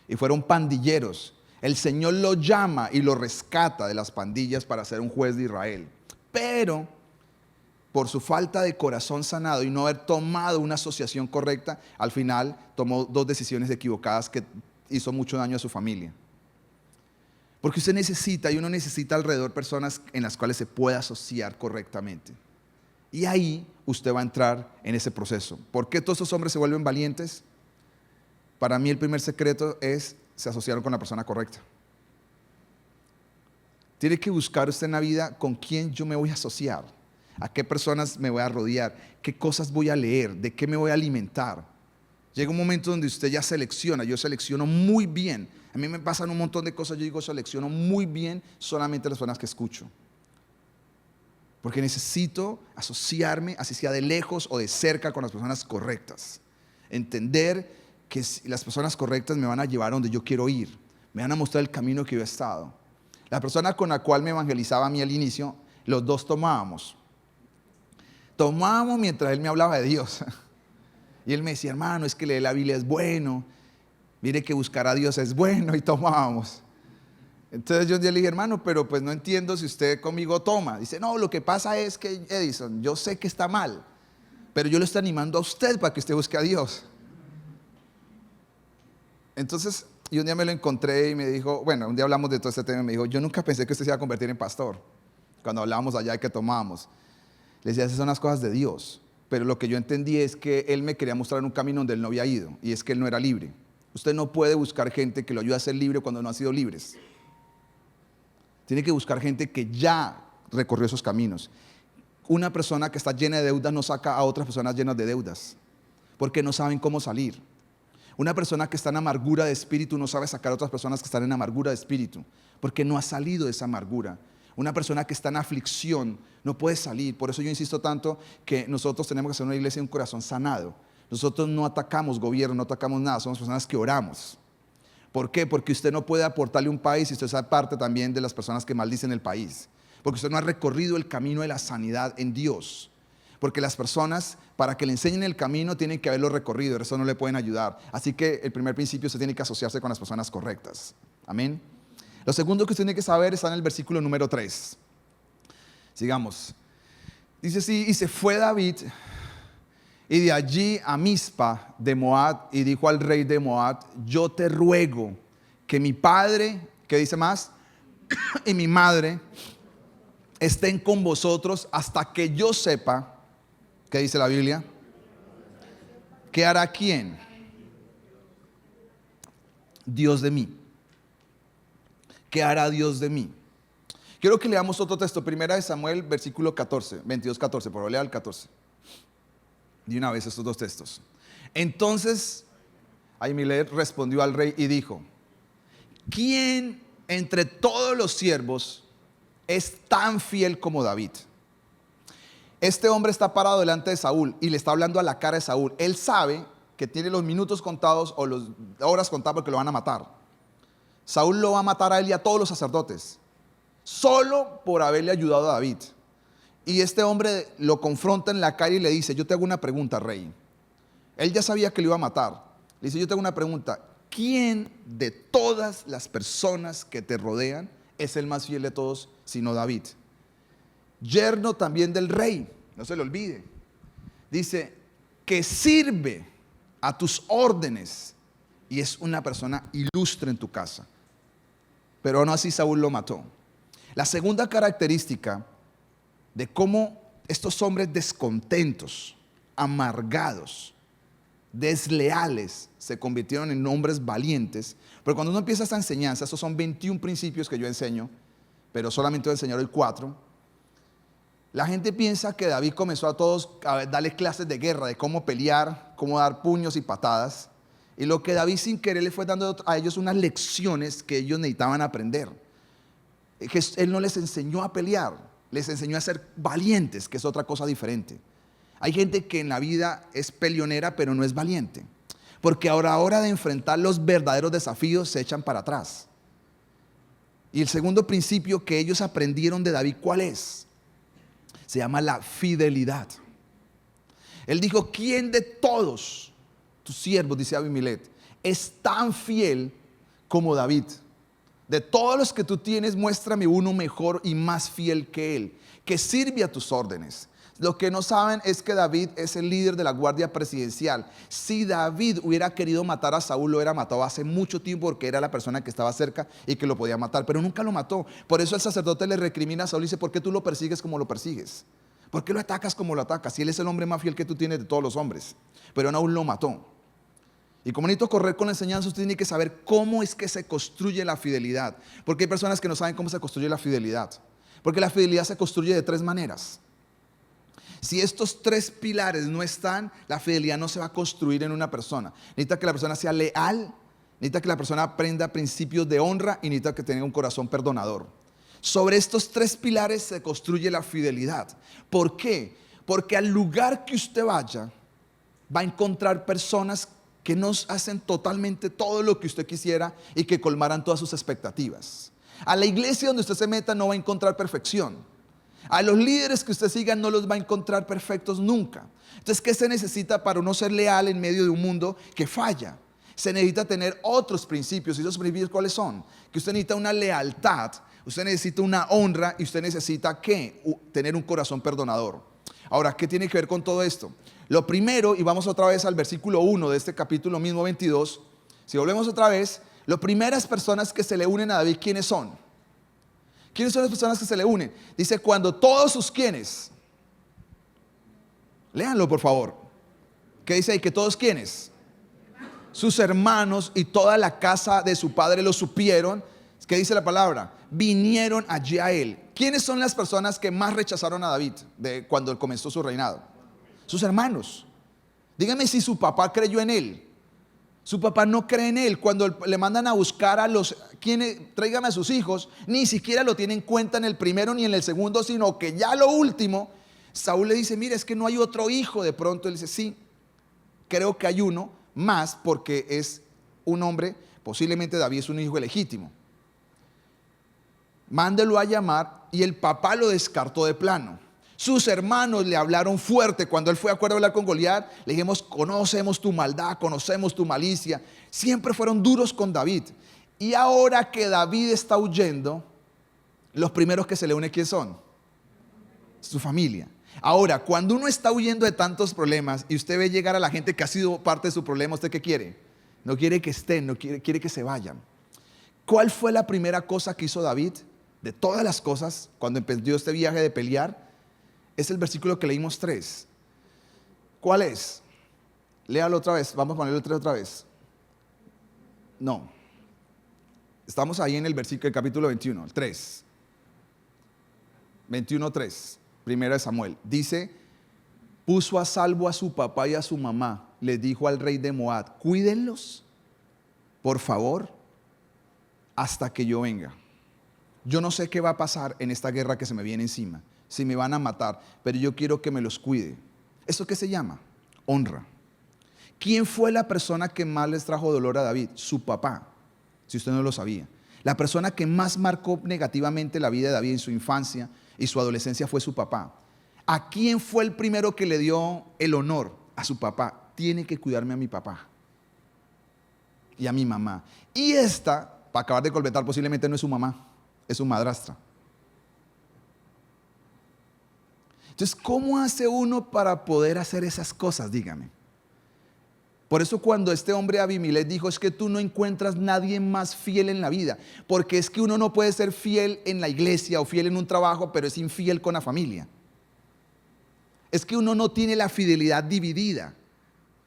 Y fueron pandilleros. El Señor lo llama y lo rescata de las pandillas para ser un juez de Israel. Pero por su falta de corazón sanado y no haber tomado una asociación correcta, al final tomó 2 decisiones equivocadas que hizo mucho daño a su familia. Porque usted necesita, y uno necesita alrededor personas en las cuales se pueda asociar correctamente. Y ahí usted va a entrar en ese proceso. ¿Por qué todos estos hombres se vuelven valientes? Para mí el primer secreto es, se asociaron con la persona correcta. Tiene que buscar usted en la vida con quién yo me voy a asociar, a qué personas me voy a rodear, qué cosas voy a leer, de qué me voy a alimentar. Llega un momento donde usted ya selecciona, yo selecciono muy bien. A mí me pasan un montón de cosas, yo digo selecciono muy bien solamente las personas que escucho. Porque necesito asociarme, así sea de lejos o de cerca, con las personas correctas. Entender que las personas correctas me van a llevar a donde yo quiero ir, me van a mostrar el camino que yo he estado. La persona con la cual me evangelizaba a mí al inicio, los dos tomábamos mientras él me hablaba de Dios. Y él me decía, hermano, es que leer la Biblia es bueno, mire que buscar a Dios es bueno, y tomábamos. Entonces yo un día le dije, hermano, pero pues no entiendo si usted conmigo toma. Dice, no, lo que pasa es que, Edison, yo sé que está mal, pero yo lo estoy animando a usted para que usted busque a Dios. Entonces, y un día me lo encontré y me dijo, bueno, un día hablamos de todo este tema y me dijo, yo nunca pensé que usted se iba a convertir en pastor. Cuando hablábamos allá de que tomábamos. Le decía, esas son las cosas de Dios. Pero lo que yo entendí es que él me quería mostrar un camino donde él no había ido, y es que él no era libre. Usted no puede buscar gente que lo ayude a ser libre cuando no ha sido libres. Tiene que buscar gente que ya recorrió esos caminos. Una persona que está llena de deudas no saca a otras personas llenas de deudas, porque no saben cómo salir. Una persona que está en amargura de espíritu no sabe sacar a otras personas que están en amargura de espíritu, porque no ha salido de esa amargura. Una persona que está en aflicción no puede salir. Por eso yo insisto tanto que nosotros tenemos que ser una iglesia de un corazón sanado. Nosotros no atacamos gobierno, no atacamos nada, somos personas que oramos. ¿Por qué? Porque usted no puede aportarle un país si usted es parte también de las personas que maldicen el país. Porque usted no ha recorrido el camino de la sanidad en Dios. Porque las personas, para que le enseñen el camino, tienen que haberlo recorrido, y eso no le pueden ayudar. Así que el primer principio, se tiene que asociarse con las personas correctas. Amén. Lo segundo que usted tiene que saber está en el versículo número 3. Sigamos. Dice así, y se fue David, y de allí a Mizpa de Moab, y dijo al rey de Moab, yo te ruego que mi padre, ¿qué dice más? Y mi madre estén con vosotros hasta que yo sepa. ¿Qué dice la Biblia? ¿Qué hará quién? Dios de mí. ¿Qué hará Dios de mí? Quiero que leamos otro texto. Primera de Samuel, versículo 14, 22, 14. Por favor, lea el 14. De una vez estos 2 textos. Entonces, Ahimelech respondió al rey y dijo, ¿quién entre todos los siervos es tan fiel como David? Este hombre está parado delante de Saúl y le está hablando a la cara de Saúl. Él sabe que tiene los minutos contados o las horas contadas porque lo van a matar. Saúl lo va a matar a él y a todos los sacerdotes, solo por haberle ayudado a David. Y este hombre lo confronta en la calle y le dice, yo te hago una pregunta, rey. Él ya sabía que lo iba a matar. Le dice, yo te hago una pregunta. ¿Quién de todas las personas que te rodean es el más fiel de todos, sino David? Yerno también del rey, no se le olvide. Dice, que sirve a tus órdenes, y es una persona ilustre en tu casa. Pero aún así Saúl lo mató. La segunda característica de cómo estos hombres descontentos, amargados, desleales, se convirtieron en hombres valientes. Pero cuando uno empieza esta enseñanza, estos son 21 principios que yo enseño, pero solamente voy a enseñar hoy 4. La gente piensa que David comenzó a todos a darle clases de guerra, de cómo pelear, cómo dar puños y patadas. Y lo que David sin querer le fue dando a ellos unas lecciones que ellos necesitaban aprender. Que él no les enseñó a pelear, les enseñó a ser valientes, que es otra cosa diferente. Hay gente que en la vida es peleonera, pero no es valiente. Porque ahora a la hora de enfrentar los verdaderos desafíos se echan para atrás. Y el segundo principio que ellos aprendieron de David, ¿cuál es? Se llama la fidelidad. Él dijo, ¿quién de todos tus siervos, dice Abimelech, es tan fiel como David? De todos los que tú tienes, muéstrame uno mejor y más fiel que él, que sirve a tus órdenes. Lo que no saben es que David es el líder de la guardia presidencial. Si David hubiera querido matar a Saúl, lo hubiera matado hace mucho tiempo, porque era la persona que estaba cerca y que lo podía matar, pero nunca lo mató. Por eso el sacerdote le recrimina a Saúl y dice, ¿por qué tú lo persigues como lo persigues? ¿Por qué lo atacas como lo atacas? Si él es el hombre más fiel que tú tienes de todos los hombres. Pero aún lo mató. Y como necesito correr con la enseñanza, usted tiene que saber cómo es que se construye la fidelidad. Porque hay personas que no saben cómo se construye la fidelidad. Porque la fidelidad se construye de 3 maneras. Si estos 3 pilares no están, la fidelidad no se va a construir en una persona. Necesita que la persona sea leal, necesita que la persona aprenda principios de honra y necesita que tenga un corazón perdonador. Sobre estos 3 pilares se construye la fidelidad. ¿Por qué? Porque al lugar que usted vaya, va a encontrar personas que nos hacen totalmente todo lo que usted quisiera y que colmaran todas sus expectativas. A la iglesia donde usted se meta no va a encontrar perfección. A los líderes que usted siga no los va a encontrar perfectos nunca. Entonces, ¿qué se necesita para uno ser leal en medio de un mundo que falla? Se necesita tener otros principios. ¿Y esos principios cuáles son? Que usted necesita una lealtad, usted necesita una honra y usted necesita ¿qué? Tener un corazón perdonador. Ahora, ¿qué tiene que ver con todo esto? Lo primero, y vamos otra vez al versículo 1 de este capítulo mismo 22. Si volvemos otra vez, las primeras personas que se le unen a David, ¿quiénes son? ¿Quiénes son las personas que se le unen? Dice, cuando todos sus ¿quiénes? Léanlo por favor. ¿Qué dice ahí? Que todos ¿quiénes? Sus hermanos y toda la casa de su padre lo supieron. ¿Qué dice la palabra? Vinieron allí a él. ¿Quiénes son las personas que más rechazaron a David cuando él comenzó su reinado? Sus hermanos. Dígame si su papá creyó en él. Su papá no cree en él. Cuando le mandan a buscar a los quienes, tráigame a sus hijos, ni siquiera lo tiene en cuenta en el primero ni en el segundo, sino que ya lo último, Saúl le dice, mira, es que no hay otro hijo. De pronto él dice, sí, creo que hay uno más, porque es un hombre, posiblemente David es un hijo ilegítimo. Mándelo a llamar, y el papá lo descartó de plano. Sus hermanos le hablaron fuerte cuando él fue a acuerdo a hablar con Goliat. Le dijimos, conocemos tu maldad, conocemos tu malicia. Siempre fueron duros con David. Y ahora que David está huyendo, los primeros que se le unen, ¿quién son? Su familia. Ahora, cuando uno está huyendo de tantos problemas y usted ve llegar a la gente que ha sido parte de su problema, ¿usted qué quiere? No quiere que estén, no quiere que se vayan. ¿Cuál fue la primera cosa que hizo David? De todas las cosas, cuando empezó este viaje de pelear, es el versículo que leímos 3. ¿Cuál es? Léalo otra vez, vamos a ponerlo el 3 otra vez. No. Estamos ahí en el versículo, el capítulo 21, el 3. 21:3, primera de Samuel. Dice, puso a salvo a su papá y a su mamá. Le dijo al rey de Moab, cuídenlos, por favor, hasta que yo venga. Yo no sé qué va a pasar en esta guerra que se me viene encima, si me van a matar, pero yo quiero que me los cuide. ¿Eso qué se llama? Honra. ¿Quién fue la persona que más les trajo dolor a David? Su papá, si usted no lo sabía. La persona que más marcó negativamente la vida de David en su infancia y su adolescencia fue su papá. ¿A quién fue el primero que le dio el honor? A su papá. Tiene que cuidarme a mi papá y a mi mamá. Y esta, para acabar de completar, posiblemente no es su mamá, es su madrastra. Entonces, ¿cómo hace uno para poder hacer esas cosas? Dígame. Por eso cuando este hombre Abimelech dijo, es que tú no encuentras nadie más fiel en la vida, porque es que uno no puede ser fiel en la iglesia o fiel en un trabajo, pero es infiel con la familia. Es que uno no tiene la fidelidad dividida.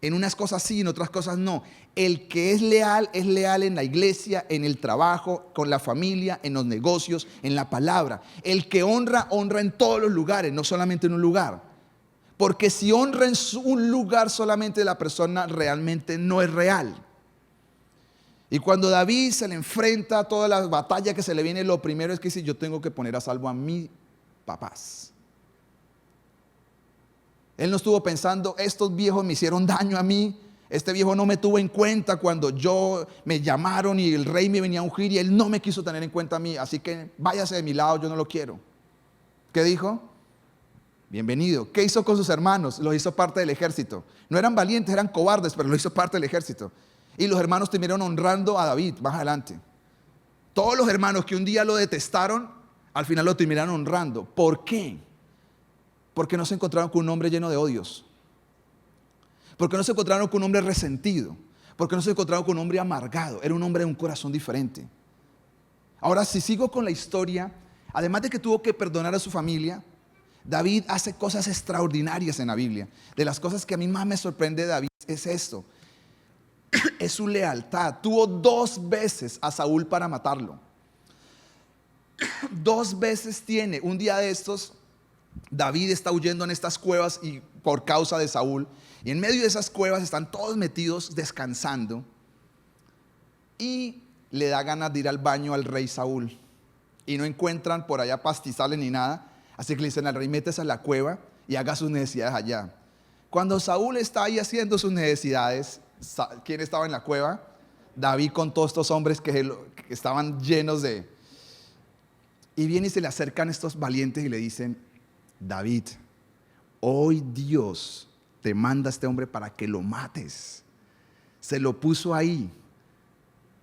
En unas cosas sí, en otras cosas no. El que es leal en la iglesia, en el trabajo, con la familia, en los negocios, en la palabra. El que honra, honra en todos los lugares, no solamente en un lugar. Porque si honra en un lugar solamente, la persona realmente no es real. Y cuando David se le enfrenta a todas las batallas que se le viene, lo primero es que dice, yo tengo que poner a salvo a mis papás. Él no estuvo pensando, estos viejos me hicieron daño a mí, este viejo no me tuvo en cuenta cuando me llamaron y el rey me venía a ungir y él no me quiso tener en cuenta a mí, así que váyase de mi lado, yo no lo quiero. ¿Qué dijo? Bienvenido. ¿Qué hizo con sus hermanos? Los hizo parte del ejército. No eran valientes, eran cobardes, pero lo hizo parte del ejército. Y los hermanos terminaron honrando a David más adelante. Todos los hermanos que un día lo detestaron, al final lo terminaron honrando. ¿Por qué? Porque no se encontraron con un hombre lleno de odios. Porque no se encontraron con un hombre resentido. Porque no se encontraron con un hombre amargado. Era un hombre de un corazón diferente. Ahora, si sigo con la historia, además de que tuvo que perdonar a su familia, David hace cosas extraordinarias en la Biblia. De las cosas que a mí más me sorprende de David es esto. Es su lealtad. Tuvo 2 veces a Saúl para matarlo. 2 veces tiene. Un día de estos, David está huyendo en estas cuevas y por causa de Saúl. Y en medio de esas cuevas están todos metidos descansando. Y le da ganas de ir al baño al rey Saúl. Y no encuentran por allá pastizales ni nada. Así que le dicen al rey, métese a la cueva y haga sus necesidades allá. Cuando Saúl está ahí haciendo sus necesidades, ¿quién estaba en la cueva? David con todos estos hombres que estaban llenos de... Y viene y se le acercan estos valientes y le dicen, David, hoy Dios te manda a este hombre para que lo mates. Se lo puso ahí.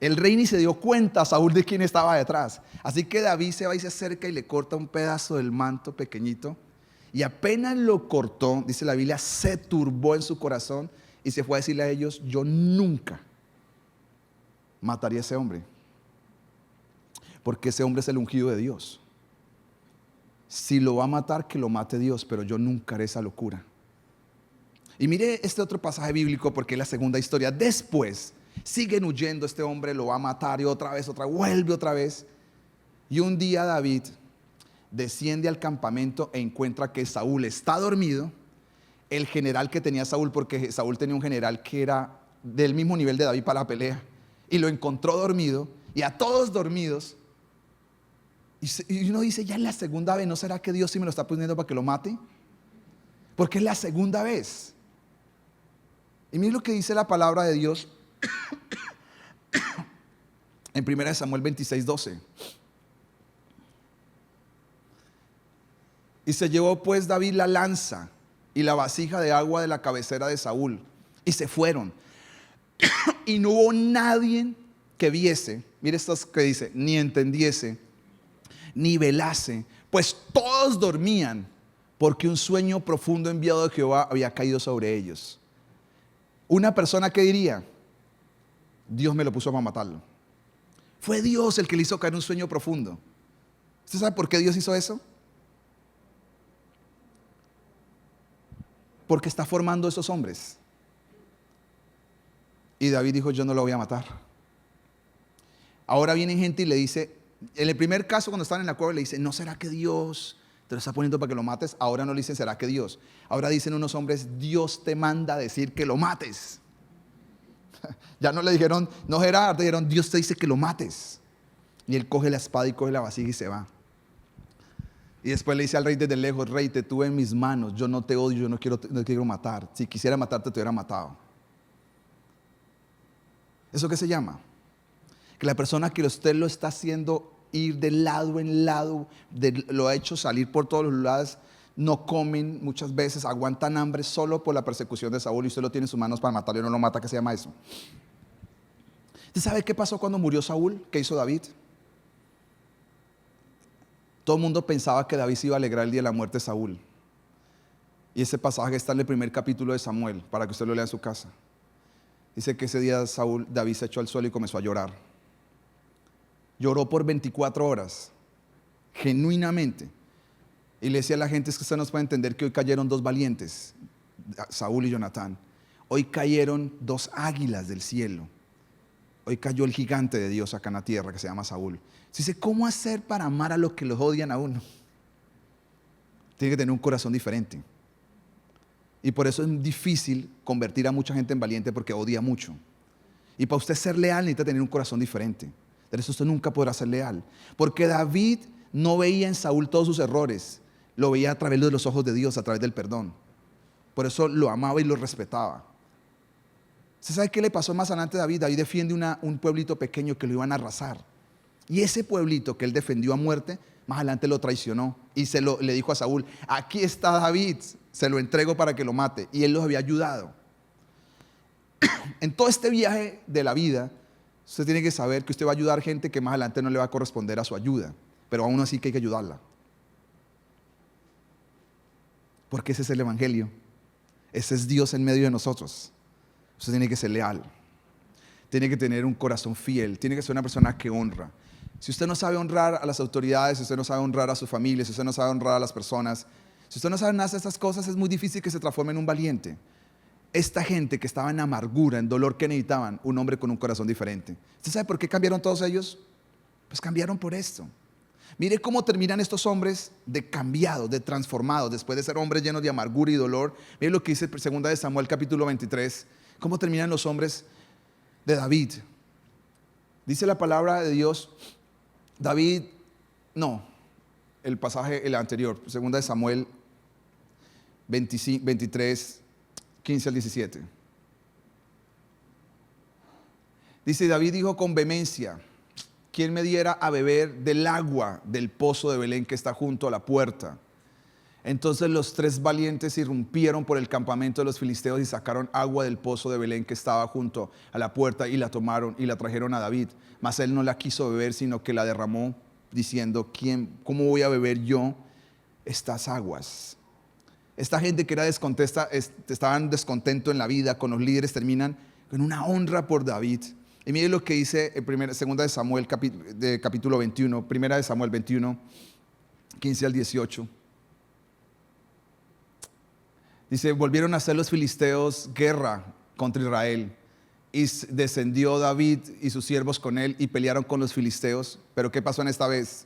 El rey ni se dio cuenta, Saúl, de quién estaba detrás. Así que David se va y se acerca y le corta un pedazo del manto pequeñito. Y apenas lo cortó, dice la Biblia, se turbó en su corazón y se fue a decirle a ellos, yo nunca mataría a ese hombre. Porque ese hombre es el ungido de Dios. Si lo va a matar, que lo mate Dios, pero yo nunca haré esa locura. Y mire este otro pasaje bíblico porque es la segunda historia. Después siguen huyendo, este hombre lo va a matar y vuelve otra vez. Y un día David desciende al campamento e encuentra que Saúl está dormido. El general que tenía Saúl, porque Saúl tenía un general que era del mismo nivel de David para la pelea, y lo encontró dormido, y a todos dormidos. Y uno dice, ya es la segunda vez, ¿no será que Dios sí me lo está poniendo para que lo mate? Porque es la segunda vez. Y mire lo que dice la palabra de Dios en 1 Samuel 26:12. Y se llevó pues David la lanza y la vasija de agua de la cabecera de Saúl, y se fueron. Y no hubo nadie que viese, mire esto que dice, ni entendiese, ni velase, pues todos dormían, porque un sueño profundo enviado de Jehová había caído sobre ellos. Una persona que diría, Dios me lo puso para matarlo. Fue Dios el que le hizo caer un sueño profundo. ¿Usted sabe por qué Dios hizo eso? Porque está formando esos hombres. Y David dijo, yo no lo voy a matar. Ahora viene gente y le dice, en el primer caso cuando están en la cueva le dice, ¿no será que Dios te lo está poniendo para que lo mates? Ahora no le dicen, ¿será que Dios? Ahora dicen unos hombres, Dios te manda a decir que lo mates. Ya no le dijeron, no Gerardo, dijeron, Dios te dice que lo mates. Y él coge la espada y coge la vasija y se va. Y después le dice al rey desde lejos, rey, te tuve en mis manos, yo no te odio, yo no quiero matar. Si quisiera matarte, te hubiera matado. ¿Eso qué se llama? Que la persona que usted lo está haciendo ir de lado en lado, lo ha hecho salir por todos los lados, no comen muchas veces, aguantan hambre solo por la persecución de Saúl y usted lo tiene en sus manos para matarlo y no lo mata. ¿Qué se llama eso? ¿Usted sabe qué pasó cuando murió Saúl? ¿Qué hizo David? Todo el mundo pensaba que David se iba a alegrar el día de la muerte de Saúl. Y ese pasaje está en el primer capítulo de Samuel, para que usted lo lea en su casa. Dice que ese día David se echó al suelo y comenzó a llorar. Lloró por 24 horas, genuinamente. Y le decía a la gente, es que usted nos puede entender que hoy cayeron dos valientes, Saúl y Jonatán. Hoy cayeron dos águilas del cielo. Hoy cayó el gigante de Dios acá en la tierra que se llama Saúl. Dice, ¿cómo hacer para amar a los que los odian a uno? Tiene que tener un corazón diferente. Y por eso es difícil convertir a mucha gente en valiente, porque odia mucho. Y para usted ser leal necesita tener un corazón diferente. Por eso usted nunca podrá ser leal. Porque David no veía en Saúl todos sus errores, lo veía a través de los ojos de Dios, a través del perdón. Por eso lo amaba y lo respetaba. ¿Usted sabe qué le pasó más adelante a David? David defiende un pueblito pequeño que lo iban a arrasar. Y ese pueblito que él defendió a muerte, más adelante lo traicionó. Y le dijo a Saúl, aquí está David, se lo entrego para que lo mate. Y él los había ayudado. En todo este viaje de la vida, usted tiene que saber que usted va a ayudar gente que más adelante no le va a corresponder a su ayuda. Pero aún así que hay que ayudarla. Porque ese es el evangelio. Ese es Dios en medio de nosotros. Usted tiene que ser leal. Tiene que tener un corazón fiel. Tiene que ser una persona que honra. Si usted no sabe honrar a las autoridades, si usted no sabe honrar a su familia, si usted no sabe honrar a las personas, si usted no sabe nada de estas cosas, es muy difícil que se transforme en un valiente. Esta gente que estaba en amargura, en dolor, que necesitaban un hombre con un corazón diferente. ¿Usted sabe por qué cambiaron todos ellos? Pues cambiaron por esto. Mire cómo terminan estos hombres de cambiados, de transformados, después de ser hombres llenos de amargura y dolor. Mire lo que dice 2 de Samuel capítulo 23. Cómo terminan los hombres de David. Dice la palabra de Dios, David, no, el pasaje, el anterior, 2 de Samuel 23, 15 al 17. Dice, David dijo con vehemencia, ¿quién me diera a beber del agua del pozo de Belén que está junto a la puerta? Entonces los tres valientes irrumpieron por el campamento de los filisteos y sacaron agua del pozo de Belén que estaba junto a la puerta y la tomaron y la trajeron a David. Mas él no la quiso beber, sino que la derramó diciendo, ¿cómo voy a beber yo estas aguas? Esta gente que era descontenta, estaban descontento en la vida con los líderes, terminan con una honra por David. Y mire lo que dice en 2 de Samuel capítulo 21, 1 de Samuel 21, 15 al 18. Dice, volvieron a hacer los filisteos guerra contra Israel. Y descendió David y sus siervos con él y pelearon con los filisteos. Pero ¿qué pasó en esta vez?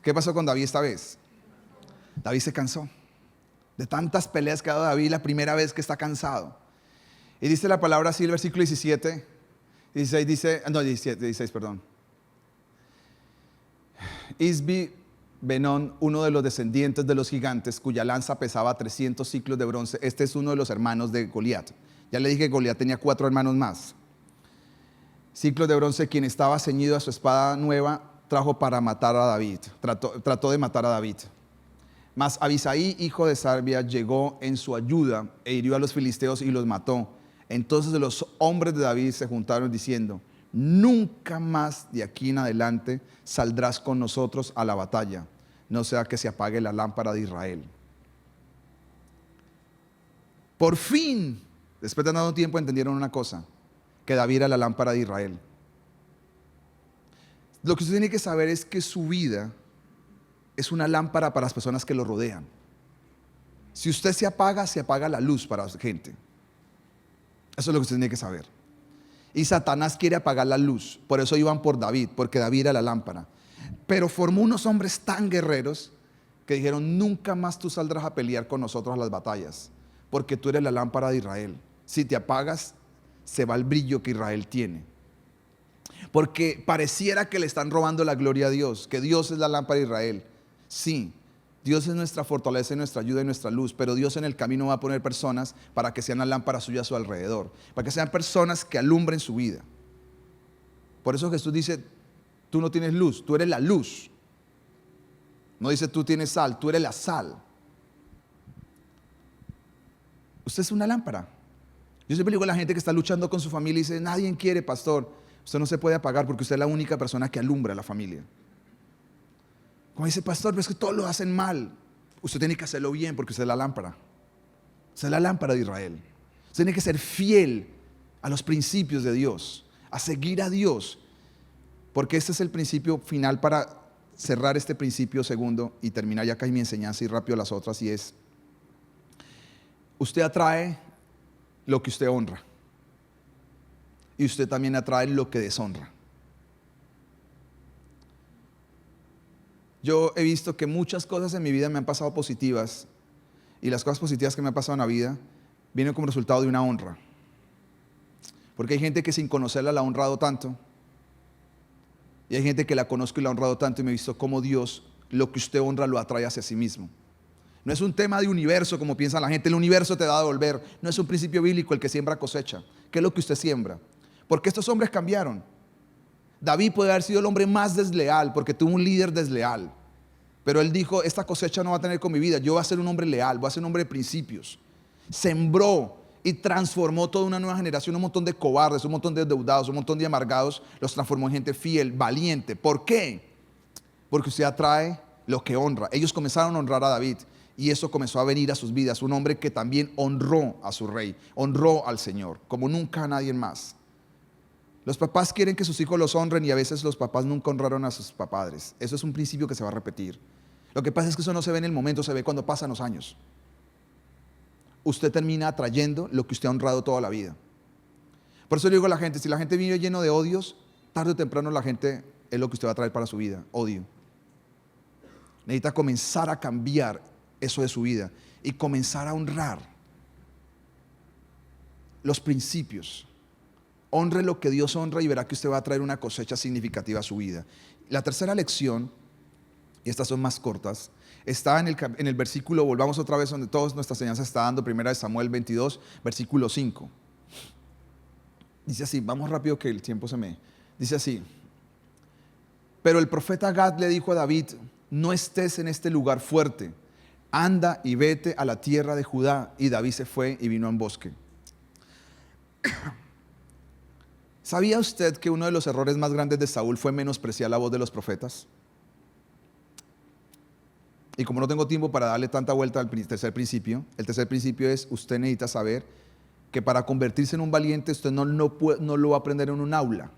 ¿Qué pasó con David esta vez? David se cansó. De tantas peleas que ha dado David, la primera vez que está cansado. Y dice la palabra así, el versículo 16, perdón. Isbi Benón, uno de los descendientes de los gigantes, cuya lanza pesaba 300 ciclos de bronce. Este es uno de los hermanos de Goliat. Ya le dije que Goliat tenía 4 hermanos más. Ciclos de bronce, quien estaba ceñido a su espada nueva, trajo para matar a David. Trató de matar a David. Mas Abisaí, hijo de Sarbia, llegó en su ayuda e hirió a los filisteos y los mató. Entonces los hombres de David se juntaron diciendo, nunca más de aquí en adelante saldrás con nosotros a la batalla, no sea que se apague la lámpara de Israel. Por fin, después de tanto tiempo, entendieron una cosa, que David era la lámpara de Israel. Lo que usted tiene que saber es que su vida es una lámpara para las personas que lo rodean. Si usted se apaga la luz para la gente. Eso es lo que usted tiene que saber. Y Satanás quiere apagar la luz. Por eso iban por David, porque David era la lámpara. Pero formó unos hombres tan guerreros que dijeron, nunca más tú saldrás a pelear con nosotros a las batallas, porque tú eres la lámpara de Israel. Si te apagas, se va el brillo que Israel tiene. Porque pareciera que le están robando la gloria a Dios, que Dios es la lámpara de Israel. Sí, Dios es nuestra fortaleza y nuestra ayuda y nuestra luz, pero Dios en el camino va a poner personas para que sean la lámpara suya a su alrededor, para que sean personas que alumbren su vida. Por eso Jesús dice, tú no tienes luz, tú eres la luz. No dice tú tienes sal, tú eres la sal. Usted es una lámpara. Yo siempre digo a la gente que está luchando con su familia y dice, nadie quiere, pastor. Usted no se puede apagar porque usted es la única persona que alumbra a la familia. Como dice, pastor, pero es que todos lo hacen mal. Usted tiene que hacerlo bien porque usted es la lámpara. Usted es la lámpara de Israel. Usted tiene que ser fiel a los principios de Dios, a seguir a Dios, porque este es el principio final para cerrar este principio segundo y terminar ya acá mi enseñanza y rápido las otras, y es: usted atrae lo que usted honra y usted también atrae lo que deshonra. Yo he visto que muchas cosas en mi vida me han pasado positivas, y las cosas positivas que me han pasado en la vida vienen como resultado de una honra, porque hay gente que sin conocerla la ha honrado tanto, y hay gente que la conozco y la ha honrado tanto, y me he visto cómo Dios, lo que usted honra, lo atrae hacia sí mismo. No es un tema de universo como piensa la gente, el universo te da a devolver. No es un principio bíblico, el que siembra cosecha. ¿Qué es lo que usted siembra? Porque estos hombres cambiaron. David puede haber sido el hombre más desleal porque tuvo un líder desleal, pero él dijo: esta cosecha no va a tener con mi vida, yo voy a ser un hombre leal, voy a ser un hombre de principios. Sembró y transformó toda una nueva generación. Un montón de cobardes, un montón de endeudados, un montón de amargados, los transformó en gente fiel, valiente. ¿Por qué? Porque usted atrae lo que honra. Ellos comenzaron a honrar a David, y eso comenzó a venir a sus vidas. Un hombre que también honró a su rey, honró al Señor como nunca a nadie más. Los papás quieren que sus hijos los honren, y a veces los papás nunca honraron a sus padres. Eso es un principio que se va a repetir. Lo que pasa es que eso no se ve en el momento, se ve cuando pasan los años. Usted termina atrayendo lo que usted ha honrado toda la vida. Por eso le digo a la gente: si la gente vive lleno de odios, tarde o temprano la gente es lo que usted va a traer para su vida, odio. Necesita comenzar a cambiar eso de su vida y comenzar a honrar los principios. Honre lo que Dios honra y verá que usted va a traer una cosecha significativa a su vida. La tercera lección, y estas son más cortas, está en el versículo, volvamos otra vez donde toda nuestra enseñanza está dando, 1 Samuel 22, versículo 5. Dice así, vamos rápido que el tiempo dice así: pero el profeta Gad le dijo a David: no estés en este lugar fuerte, anda y vete a la tierra de Judá. Y David se fue y vino a un bosque. ¿Sabía usted que uno de los errores más grandes de Saúl fue menospreciar la voz de los profetas? Y como no tengo tiempo para darle tanta vuelta al tercer principio, el tercer principio es: usted necesita saber que para convertirse en un valiente usted no lo va a aprender en un aula.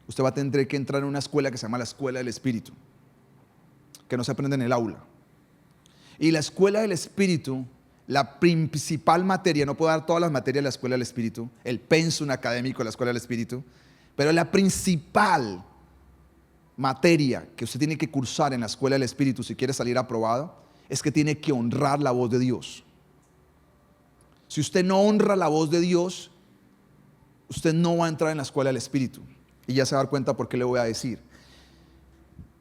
Usted va a tener que entrar en una escuela que se llama la escuela del Espíritu, que no se aprende en el aula. Y la escuela del Espíritu, la principal materia, no puedo dar todas las materias de la escuela del Espíritu, el pensum académico de la escuela del Espíritu, pero la principal materia que usted tiene que cursar en la escuela del Espíritu si quiere salir aprobado es que tiene que honrar la voz de Dios. Si usted no honra la voz de Dios, usted no va a entrar en la escuela del Espíritu. Y ya se va a dar cuenta por qué le voy a decir.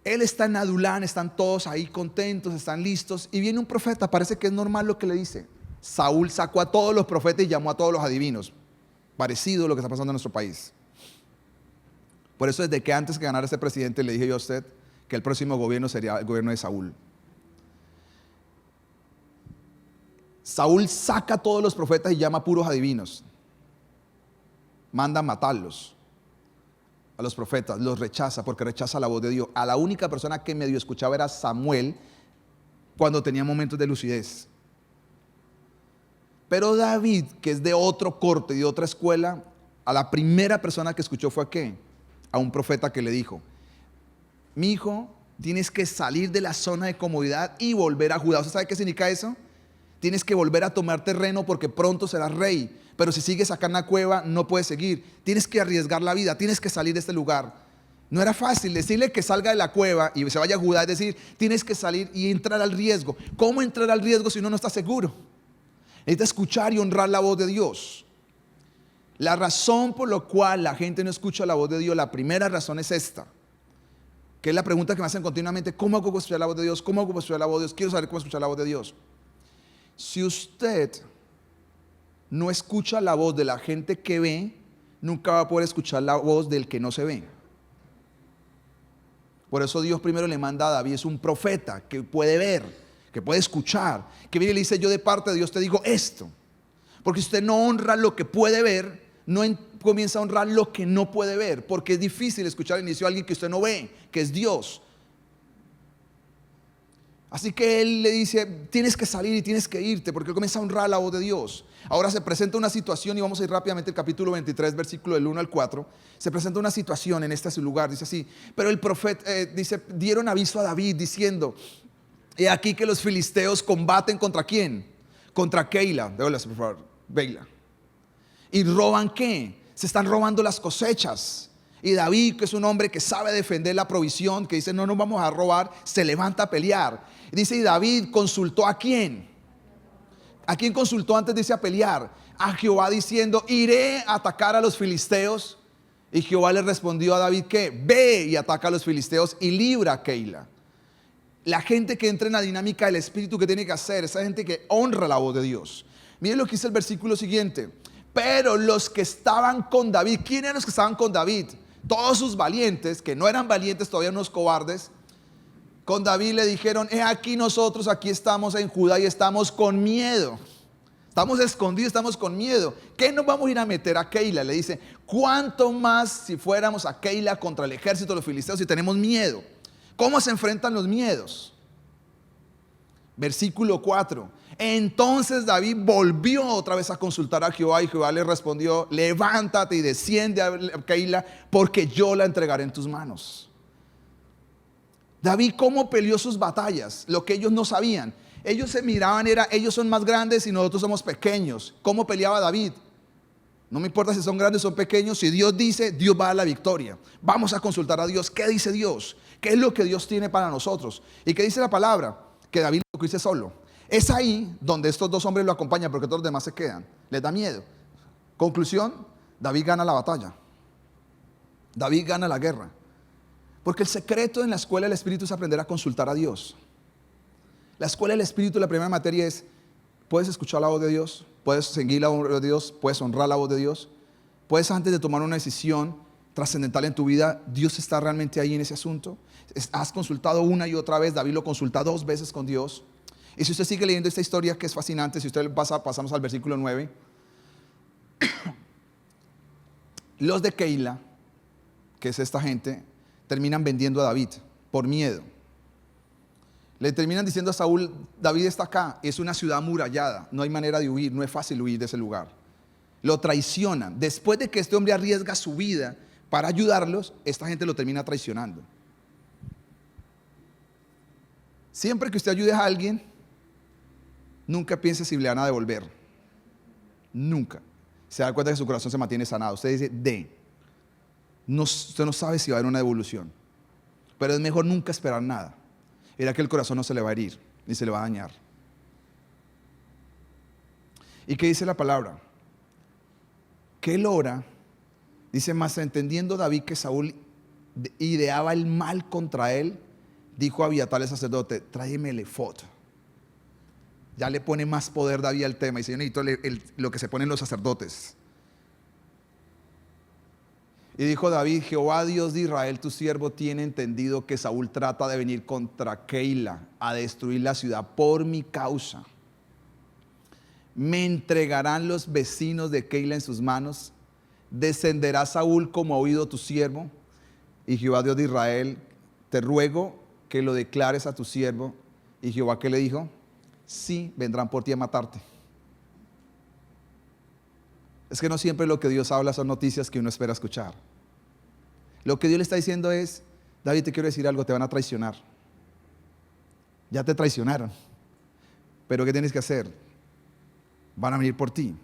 Él está en Adulán, están todos ahí contentos, están listos, y viene un profeta. Parece que es normal lo que le dice. Saúl sacó a todos los profetas y llamó a todos los adivinos. Parecido a lo que está pasando en nuestro país. Por eso, desde que antes que ganara este presidente, le dije yo a usted que el próximo gobierno sería el gobierno de Saúl. Saúl saca a todos los profetas y llama a puros adivinos. Manda a matarlos a los profetas, los rechaza porque rechaza la voz de Dios. A la única persona que medio escuchaba era Samuel cuando tenía momentos de lucidez. Pero David, que es de otro corte y de otra escuela, a la primera persona que escuchó fue ¿a qué? A un profeta que le dijo: mi hijo, tienes que salir de la zona de comodidad y volver a Judá. ¿Usted sabe qué significa eso? Tienes que volver a tomar terreno porque pronto serás rey. Pero si sigues acá en la cueva no puedes seguir. Tienes que arriesgar la vida, tienes que salir de este lugar. No era fácil decirle que salga de la cueva y se vaya a Judá. Es decir, tienes que salir y entrar al riesgo. ¿Cómo entrar al riesgo si uno no está seguro? Necesita escuchar y honrar la voz de Dios. La razón por la cual la gente no escucha la voz de Dios, la primera razón es esta, que es la pregunta que me hacen continuamente: ¿cómo hago para escuchar la voz de Dios? ¿Cómo hago para escuchar la voz de Dios? Quiero saber cómo escuchar la voz de Dios. Si usted no escucha la voz de la gente que ve, nunca va a poder escuchar la voz del que no se ve. Por eso Dios primero le manda a David, es un profeta que puede ver, que puede escuchar, que viene y le dice: yo de parte de Dios te digo esto. Porque si usted no honra lo que puede ver, no comienza a honrar lo que no puede ver, porque es difícil escuchar al inicio a alguien que usted no ve, que es Dios. Así que él le dice, tienes que salir y tienes que irte, porque él comienza a honrar la voz de Dios. Ahora se presenta una situación, y vamos a ir rápidamente al capítulo 23, versículo del 1 al 4. Se presenta una situación en este lugar, dice así: pero el profeta, dice, dieron aviso a David diciendo, he aquí que los filisteos combaten ¿contra quién? Contra Keila, débolas por favor, Beila. ¿Y roban qué? Se están robando las cosechas. Y David, que es un hombre que sabe defender la provisión, que dice no nos vamos a robar, se levanta a pelear. Y dice, y David consultó ¿a quién? ¿A quién consultó antes de irse a pelear? A Jehová, diciendo, iré a atacar a los filisteos. Y Jehová le respondió a David que ve y ataca a los filisteos y libra a Keila. La gente que entra en la dinámica del Espíritu, que tiene que hacer, esa gente que honra la voz de Dios. Miren lo que dice el versículo siguiente: pero los que estaban con David, ¿quién eran los que estaban con David? Todos sus valientes, que no eran valientes todavía, unos cobardes, con David le dijeron, he aquí nosotros aquí estamos en Judá y estamos con miedo. Estamos escondidos, estamos con miedo. ¿Qué nos vamos a ir a meter a Keila? Le dice, ¿cuánto más si fuéramos a Keila contra el ejército de los filisteos si tenemos miedo? ¿Cómo se enfrentan los miedos? Versículo 4. Entonces David volvió otra vez a consultar a Jehová, y Jehová le respondió, levántate y desciende a Keila, porque yo la entregaré en tus manos. David, ¿cómo peleó sus batallas? Lo que ellos no sabían. Ellos se miraban, ellos son más grandes y nosotros somos pequeños. ¿Cómo peleaba David? No me importa si son grandes o son pequeños, si Dios dice, Dios va a dar la victoria. Vamos a consultar a Dios. ¿Qué dice Dios? ¿Qué es lo que Dios tiene para nosotros? ¿Y qué dice la palabra? Que David lo dice solo. Es ahí donde estos dos hombres lo acompañan, porque todos los demás se quedan. Les da miedo. Conclusión, David gana la batalla. David gana la guerra. Porque el secreto en la escuela del Espíritu es aprender a consultar a Dios. La escuela del Espíritu, la primera materia es, puedes escuchar la voz de Dios, puedes seguir la voz de Dios, puedes honrar la voz de Dios, puedes, antes de tomar una decisión trascendental en tu vida, Dios está realmente ahí en ese asunto. Has consultado una y otra vez. David lo consulta 2 veces con Dios. Y si usted sigue leyendo esta historia, que es fascinante, si usted pasamos al versículo 9, los de Keila, que es esta gente, terminan vendiendo a David por miedo. Le terminan diciendo a Saúl, David está acá, es una ciudad amurallada, no hay manera de huir, no es fácil huir de ese lugar. Lo traicionan. Después de que este hombre arriesga su vida para ayudarlos, esta gente lo termina traicionando. Siempre que usted ayude a alguien, nunca piense si le van a devolver. Nunca. Se da cuenta que su corazón se mantiene sanado. Usted dice, usted no sabe si va a haber una devolución. Pero es mejor nunca esperar nada. Verá que el corazón no se le va a herir, ni se le va a dañar. ¿Y qué dice la palabra? Que él ora, dice, más entendiendo David que Saúl ideaba el mal contra él, dijo a Abiatar el sacerdote, tráeme el efod. Ya le pone más poder David al tema, y dice, yo necesito lo que se ponen los sacerdotes. Y dijo David, Jehová Dios de Israel, tu siervo tiene entendido que Saúl trata de venir contra Keila a destruir la ciudad por mi causa. Me entregarán los vecinos de Keila en sus manos. Descenderá Saúl como ha oído tu siervo. Y Jehová Dios de Israel, te ruego que lo declares a tu siervo. Y Jehová, ¿qué le dijo? Sí, vendrán por ti a matarte. Es que no siempre lo que Dios habla son noticias que uno espera escuchar. Lo que Dios le está diciendo es, David, te quiero decir algo, te van a traicionar. Ya te traicionaron. Pero ¿qué tienes que hacer? Van a venir por ti.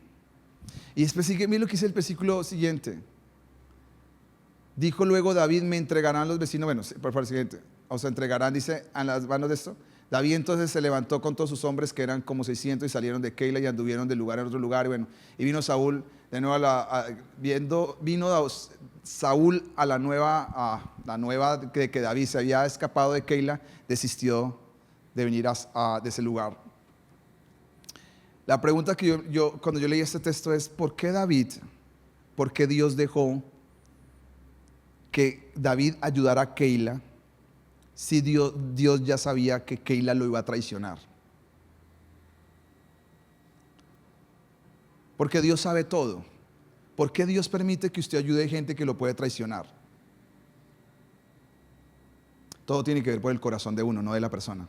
Y después sigue, mira lo que dice el versículo siguiente. Dijo luego David, me entregarán los vecinos, bueno, por favor, siguiente. O sea, entregarán, dice, a las manos de esto. David entonces se levantó con todos sus hombres, que eran como 600, y salieron de Keila y anduvieron de lugar en otro lugar. Y bueno, y vino Saúl de nuevo vino Saúl a la nueva de que David se había escapado de Keila, desistió de venir de ese lugar. La pregunta que cuando yo leí este texto es, ¿por qué Dios dejó que David ayudara a Keila si Dios ya sabía que Keila lo iba a traicionar? Porque Dios sabe todo. ¿Por qué Dios permite que usted ayude a gente que lo puede traicionar? Todo tiene que ver por el corazón de uno, no de la persona.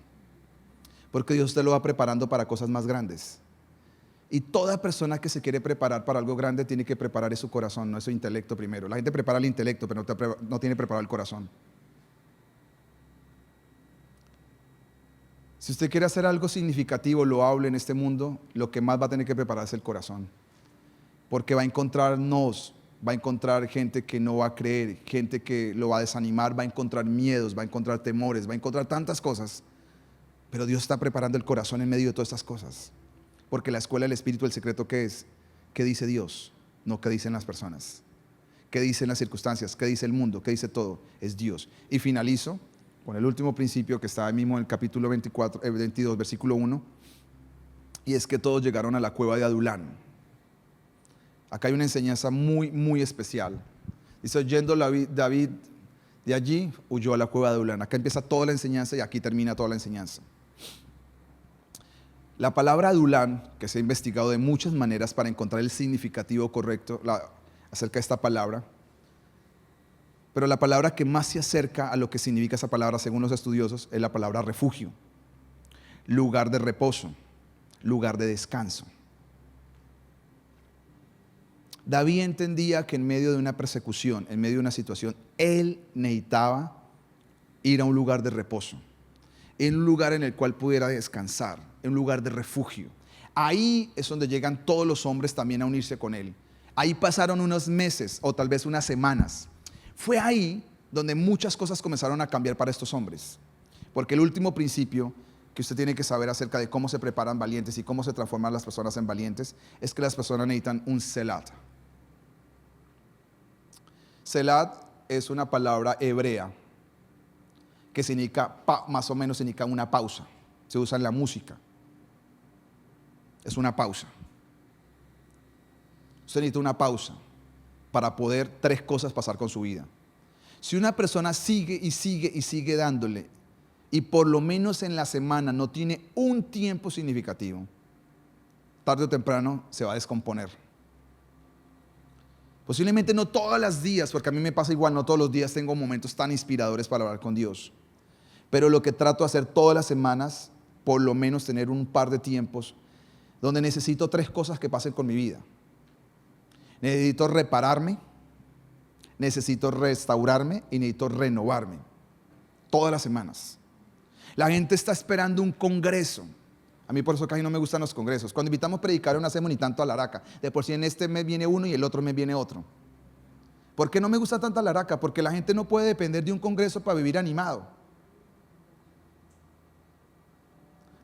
porque Dios te lo va preparando para cosas más grandes. Y toda persona que se quiere preparar para algo grande tiene que preparar su corazón, no su intelecto primero. La gente prepara el intelecto, pero no tiene preparado el corazón. Si usted quiere hacer algo significativo, loable en este mundo, lo que más va a tener que preparar es el corazón. Porque va a encontrar nos, va a encontrar gente que no va a creer, gente que lo va a desanimar, va a encontrar miedos, va a encontrar temores, va a encontrar tantas cosas. Pero Dios está preparando el corazón en medio de todas estas cosas. Porque la escuela del Espíritu, el secreto, ¿qué es? ¿Qué dice Dios? No qué dicen las personas. ¿Qué dicen las circunstancias? ¿Qué dice el mundo? ¿Qué dice todo? Es Dios. Y finalizo con el último principio que está ahí mismo en el capítulo 22, versículo 1. Y es que todos llegaron a la cueva de Adulán. Acá hay una enseñanza muy, muy especial. Dice, oyendo David de allí, huyó a la cueva de Adulán. Acá empieza toda la enseñanza y aquí termina toda la enseñanza. La palabra Adulán, que se ha investigado de muchas maneras para encontrar el significativo correcto acerca de esta palabra, pero la palabra que más se acerca a lo que significa esa palabra según los estudiosos es la palabra refugio, lugar de reposo, lugar de descanso. David entendía que en medio de una persecución, en medio de una situación, él necesitaba ir a un lugar de reposo, en un lugar en el cual pudiera descansar, en un lugar de refugio. Ahí es donde llegan todos los hombres también a unirse con él. Ahí pasaron unos meses o tal vez unas semanas. Fue ahí donde muchas cosas comenzaron a cambiar para estos hombres. Porque el último principio que usted tiene que saber acerca de cómo se preparan valientes y cómo se transforman las personas en valientes es que las personas necesitan un selat. Selat es una palabra hebrea que significa, más o menos significa una pausa. Se usa en la música. Es una pausa. Usted necesita una pausa para poder tres cosas pasar con su vida. Si una persona sigue y sigue y sigue dándole y por lo menos en la semana no tiene un tiempo significativo, tarde o temprano se va a descomponer. Posiblemente no todos los días, porque a mí me pasa igual, no todos los días tengo momentos tan inspiradores para hablar con Dios. Pero lo que trato de hacer todas las semanas, por lo menos tener un par de tiempos donde necesito tres cosas que pasen con mi vida. Necesito repararme, necesito restaurarme y necesito renovarme. Todas las semanas. La gente está esperando un congreso. A mí por eso casi no me gustan los congresos. Cuando invitamos a predicar no hacemos ni tanto alaraca. De por sí en este mes viene uno y el otro mes viene otro. ¿Por qué no me gusta tanta alaraca? Porque la gente no puede depender de un congreso para vivir animado.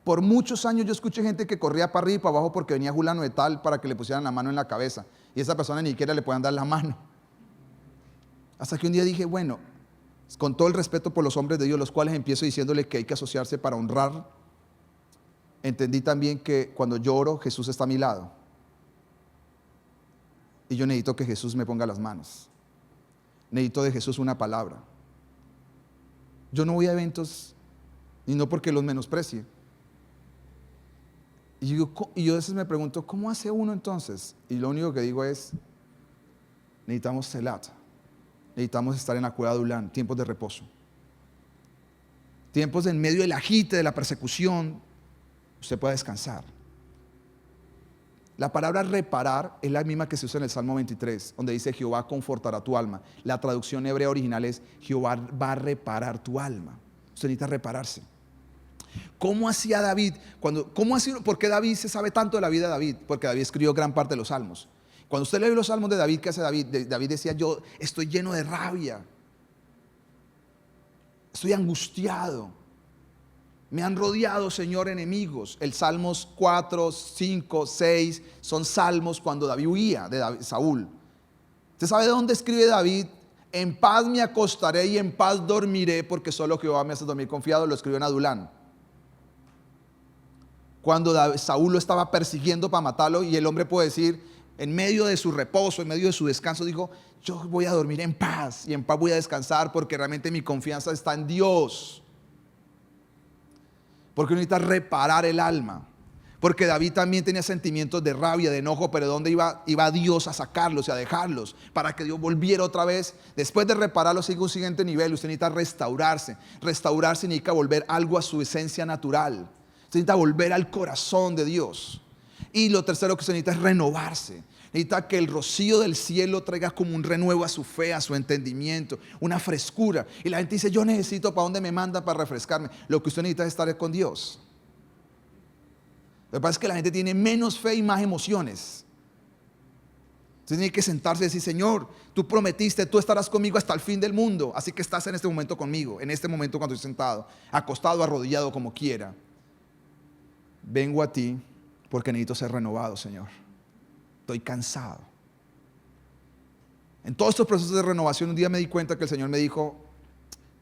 Por muchos años yo escuché gente que corría para arriba y para abajo porque venía fulano de tal para que le pusieran la mano en la cabeza. Y esa persona ni siquiera le puedan dar la mano. Hasta que un día dije, bueno, con todo el respeto por los hombres de Dios, los cuales empiezo diciéndole que hay que asociarse para honrar, entendí también que cuando yo oro, Jesús está a mi lado. Y yo necesito que Jesús me ponga las manos. Necesito de Jesús una palabra. Yo no voy a eventos, y no porque los menosprecie. Y yo a veces me pregunto, ¿cómo hace uno entonces? Y lo único que digo es, necesitamos selat. Necesitamos estar en la cueva de Adulán, tiempos de reposo. Tiempos en medio del agite, de la persecución, usted puede descansar. La palabra reparar es la misma que se usa en el Salmo 23, donde dice Jehová confortará tu alma. La traducción hebrea original es Jehová va a reparar tu alma. Usted necesita repararse. ¿Cómo hacía David? ¿Por qué David se sabe tanto de la vida de David? Porque David escribió gran parte de los salmos. Cuando usted lee los salmos de David, ¿qué hace David? David decía, yo estoy lleno de rabia. Estoy angustiado. Me han rodeado, Señor, enemigos. El Salmos 4, 5, 6 son salmos cuando David huía de Saúl. ¿Usted sabe de dónde escribe David? En paz me acostaré y en paz dormiré, porque solo Jehová me hace dormir confiado. Lo escribió en Adulán. Cuando Saúl lo estaba persiguiendo para matarlo, y el hombre puede decir, en medio de su reposo, en medio de su descanso, dijo, yo voy a dormir en paz y en paz voy a descansar porque realmente mi confianza está en Dios. Porque necesita reparar el alma. Porque David también tenía sentimientos de rabia, de enojo, pero ¿de dónde iba Dios a sacarlos y a dejarlos? Para que Dios volviera otra vez. Después de repararlos sigue un siguiente nivel. Usted necesita restaurarse. Restaurarse significa volver algo a su esencia natural. Usted necesita volver al corazón de Dios. Y lo tercero que usted necesita es renovarse. Necesita que el rocío del cielo traiga como un renuevo a su fe, a su entendimiento, una frescura. Y la gente dice, yo necesito, ¿para dónde me mandan para refrescarme? Lo que usted necesita es estar con Dios. Lo que pasa es que la gente tiene menos fe y más emociones. Usted tiene que sentarse y decir, Señor, tú prometiste, tú estarás conmigo hasta el fin del mundo. Así que estás en este momento conmigo, en este momento cuando estoy sentado, acostado, arrodillado, como quiera. Vengo a ti porque necesito ser renovado, Señor. Estoy cansado. En todos estos procesos de renovación, un día me di cuenta que el Señor me dijo,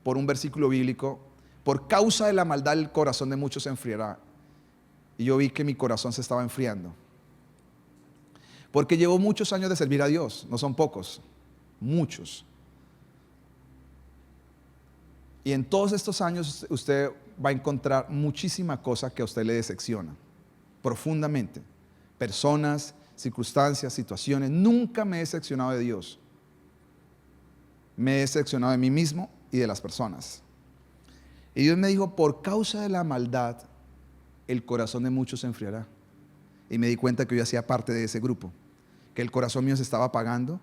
por un versículo bíblico, por causa de la maldad el corazón de muchos se enfriará. Y yo vi que mi corazón se estaba enfriando. Porque llevo muchos años de servir a Dios, no son pocos, muchos. Y en todos estos años usted va a encontrar muchísima cosa que a usted le decepciona, profundamente. Personas, circunstancias, situaciones. Nunca me he decepcionado de Dios. Me he decepcionado de mí mismo y de las personas. Y Dios me dijo, por causa de la maldad, el corazón de muchos se enfriará. Y me di cuenta que yo hacía parte de ese grupo, que el corazón mío se estaba apagando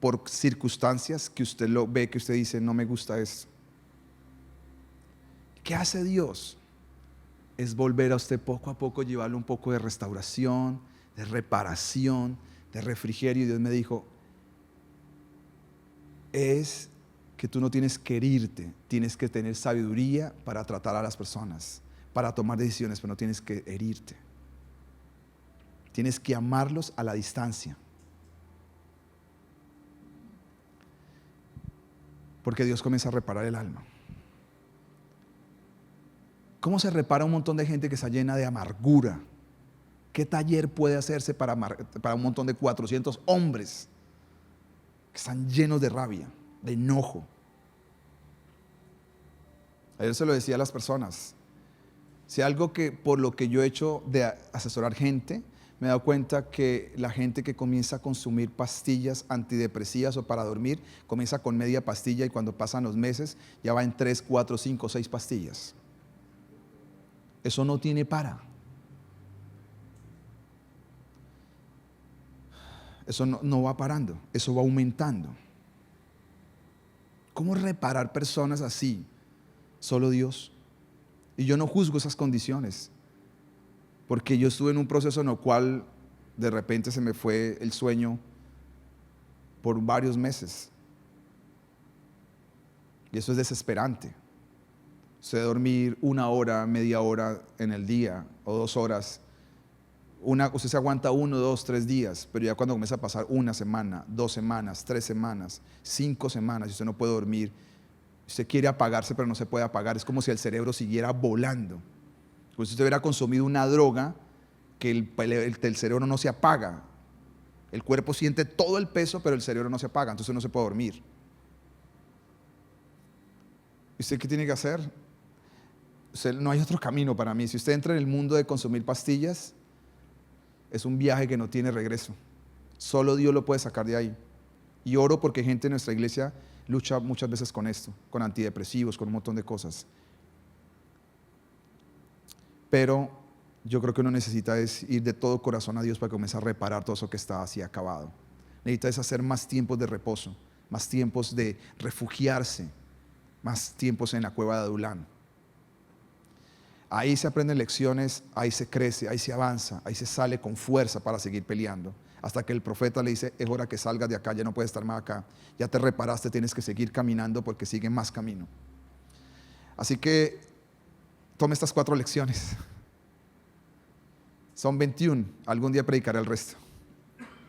por circunstancias que usted lo ve, que usted dice, no me gusta esto. ¿Qué hace Dios? Es volver a usted poco a poco, llevarle un poco de restauración, de reparación, de refrigerio. Y Dios me dijo, es que tú no tienes que herirte, tienes que tener sabiduría para tratar a las personas, para tomar decisiones, pero no tienes que herirte. Tienes que amarlos a la distancia. Porque Dios comienza a reparar el alma. ¿Cómo se repara un montón de gente que está llena de amargura? ¿Qué taller puede hacerse para un montón de 400 hombres que están llenos de rabia, de enojo? Ayer se lo decía a las personas. Si algo que por lo que yo he hecho de asesorar gente, me he dado cuenta que la gente que comienza a consumir pastillas antidepresivas o para dormir, comienza con media pastilla y cuando pasan los meses ya va en 3, 4, 5, 6 pastillas. Eso no tiene para. Eso no va parando, eso va aumentando. ¿Cómo reparar personas así? Solo Dios. Y yo no juzgo esas condiciones, porque yo estuve en un proceso en el cual de repente se me fue el sueño por varios meses. Y eso es desesperante. Usted dormir 1 hora, media hora en el día o 2 horas. Usted se aguanta 1, 2, 3 días, pero ya cuando comienza a pasar 1 semana, 2 semanas, 3 semanas, 5 semanas, y usted no puede dormir, usted quiere apagarse pero no se puede apagar, es como si el cerebro siguiera volando. Como si usted hubiera consumido una droga que el cerebro no se apaga. El cuerpo siente todo el peso, pero el cerebro no se apaga, entonces no se puede dormir. ¿Y usted qué tiene que hacer? No hay otro camino para mí. Si usted entra en el mundo de consumir pastillas, es un viaje que no tiene regreso. Solo Dios lo puede sacar de ahí. Y oro porque gente en nuestra iglesia lucha muchas veces con esto, con antidepresivos, con un montón de cosas. Pero yo creo que uno necesita es ir de todo corazón a Dios para comenzar a reparar todo eso que está así acabado. Necesita es hacer más tiempos de reposo, más tiempos de refugiarse, más tiempos en la cueva de Adulán. Ahí se aprenden lecciones, ahí se crece, ahí se avanza, ahí se sale con fuerza para seguir peleando. Hasta que el profeta le dice, es hora que salgas de acá, ya no puedes estar más acá. Ya te reparaste, tienes que seguir caminando porque sigue más camino. Así que tome estas 4 lecciones. Son 21, algún día predicaré el resto.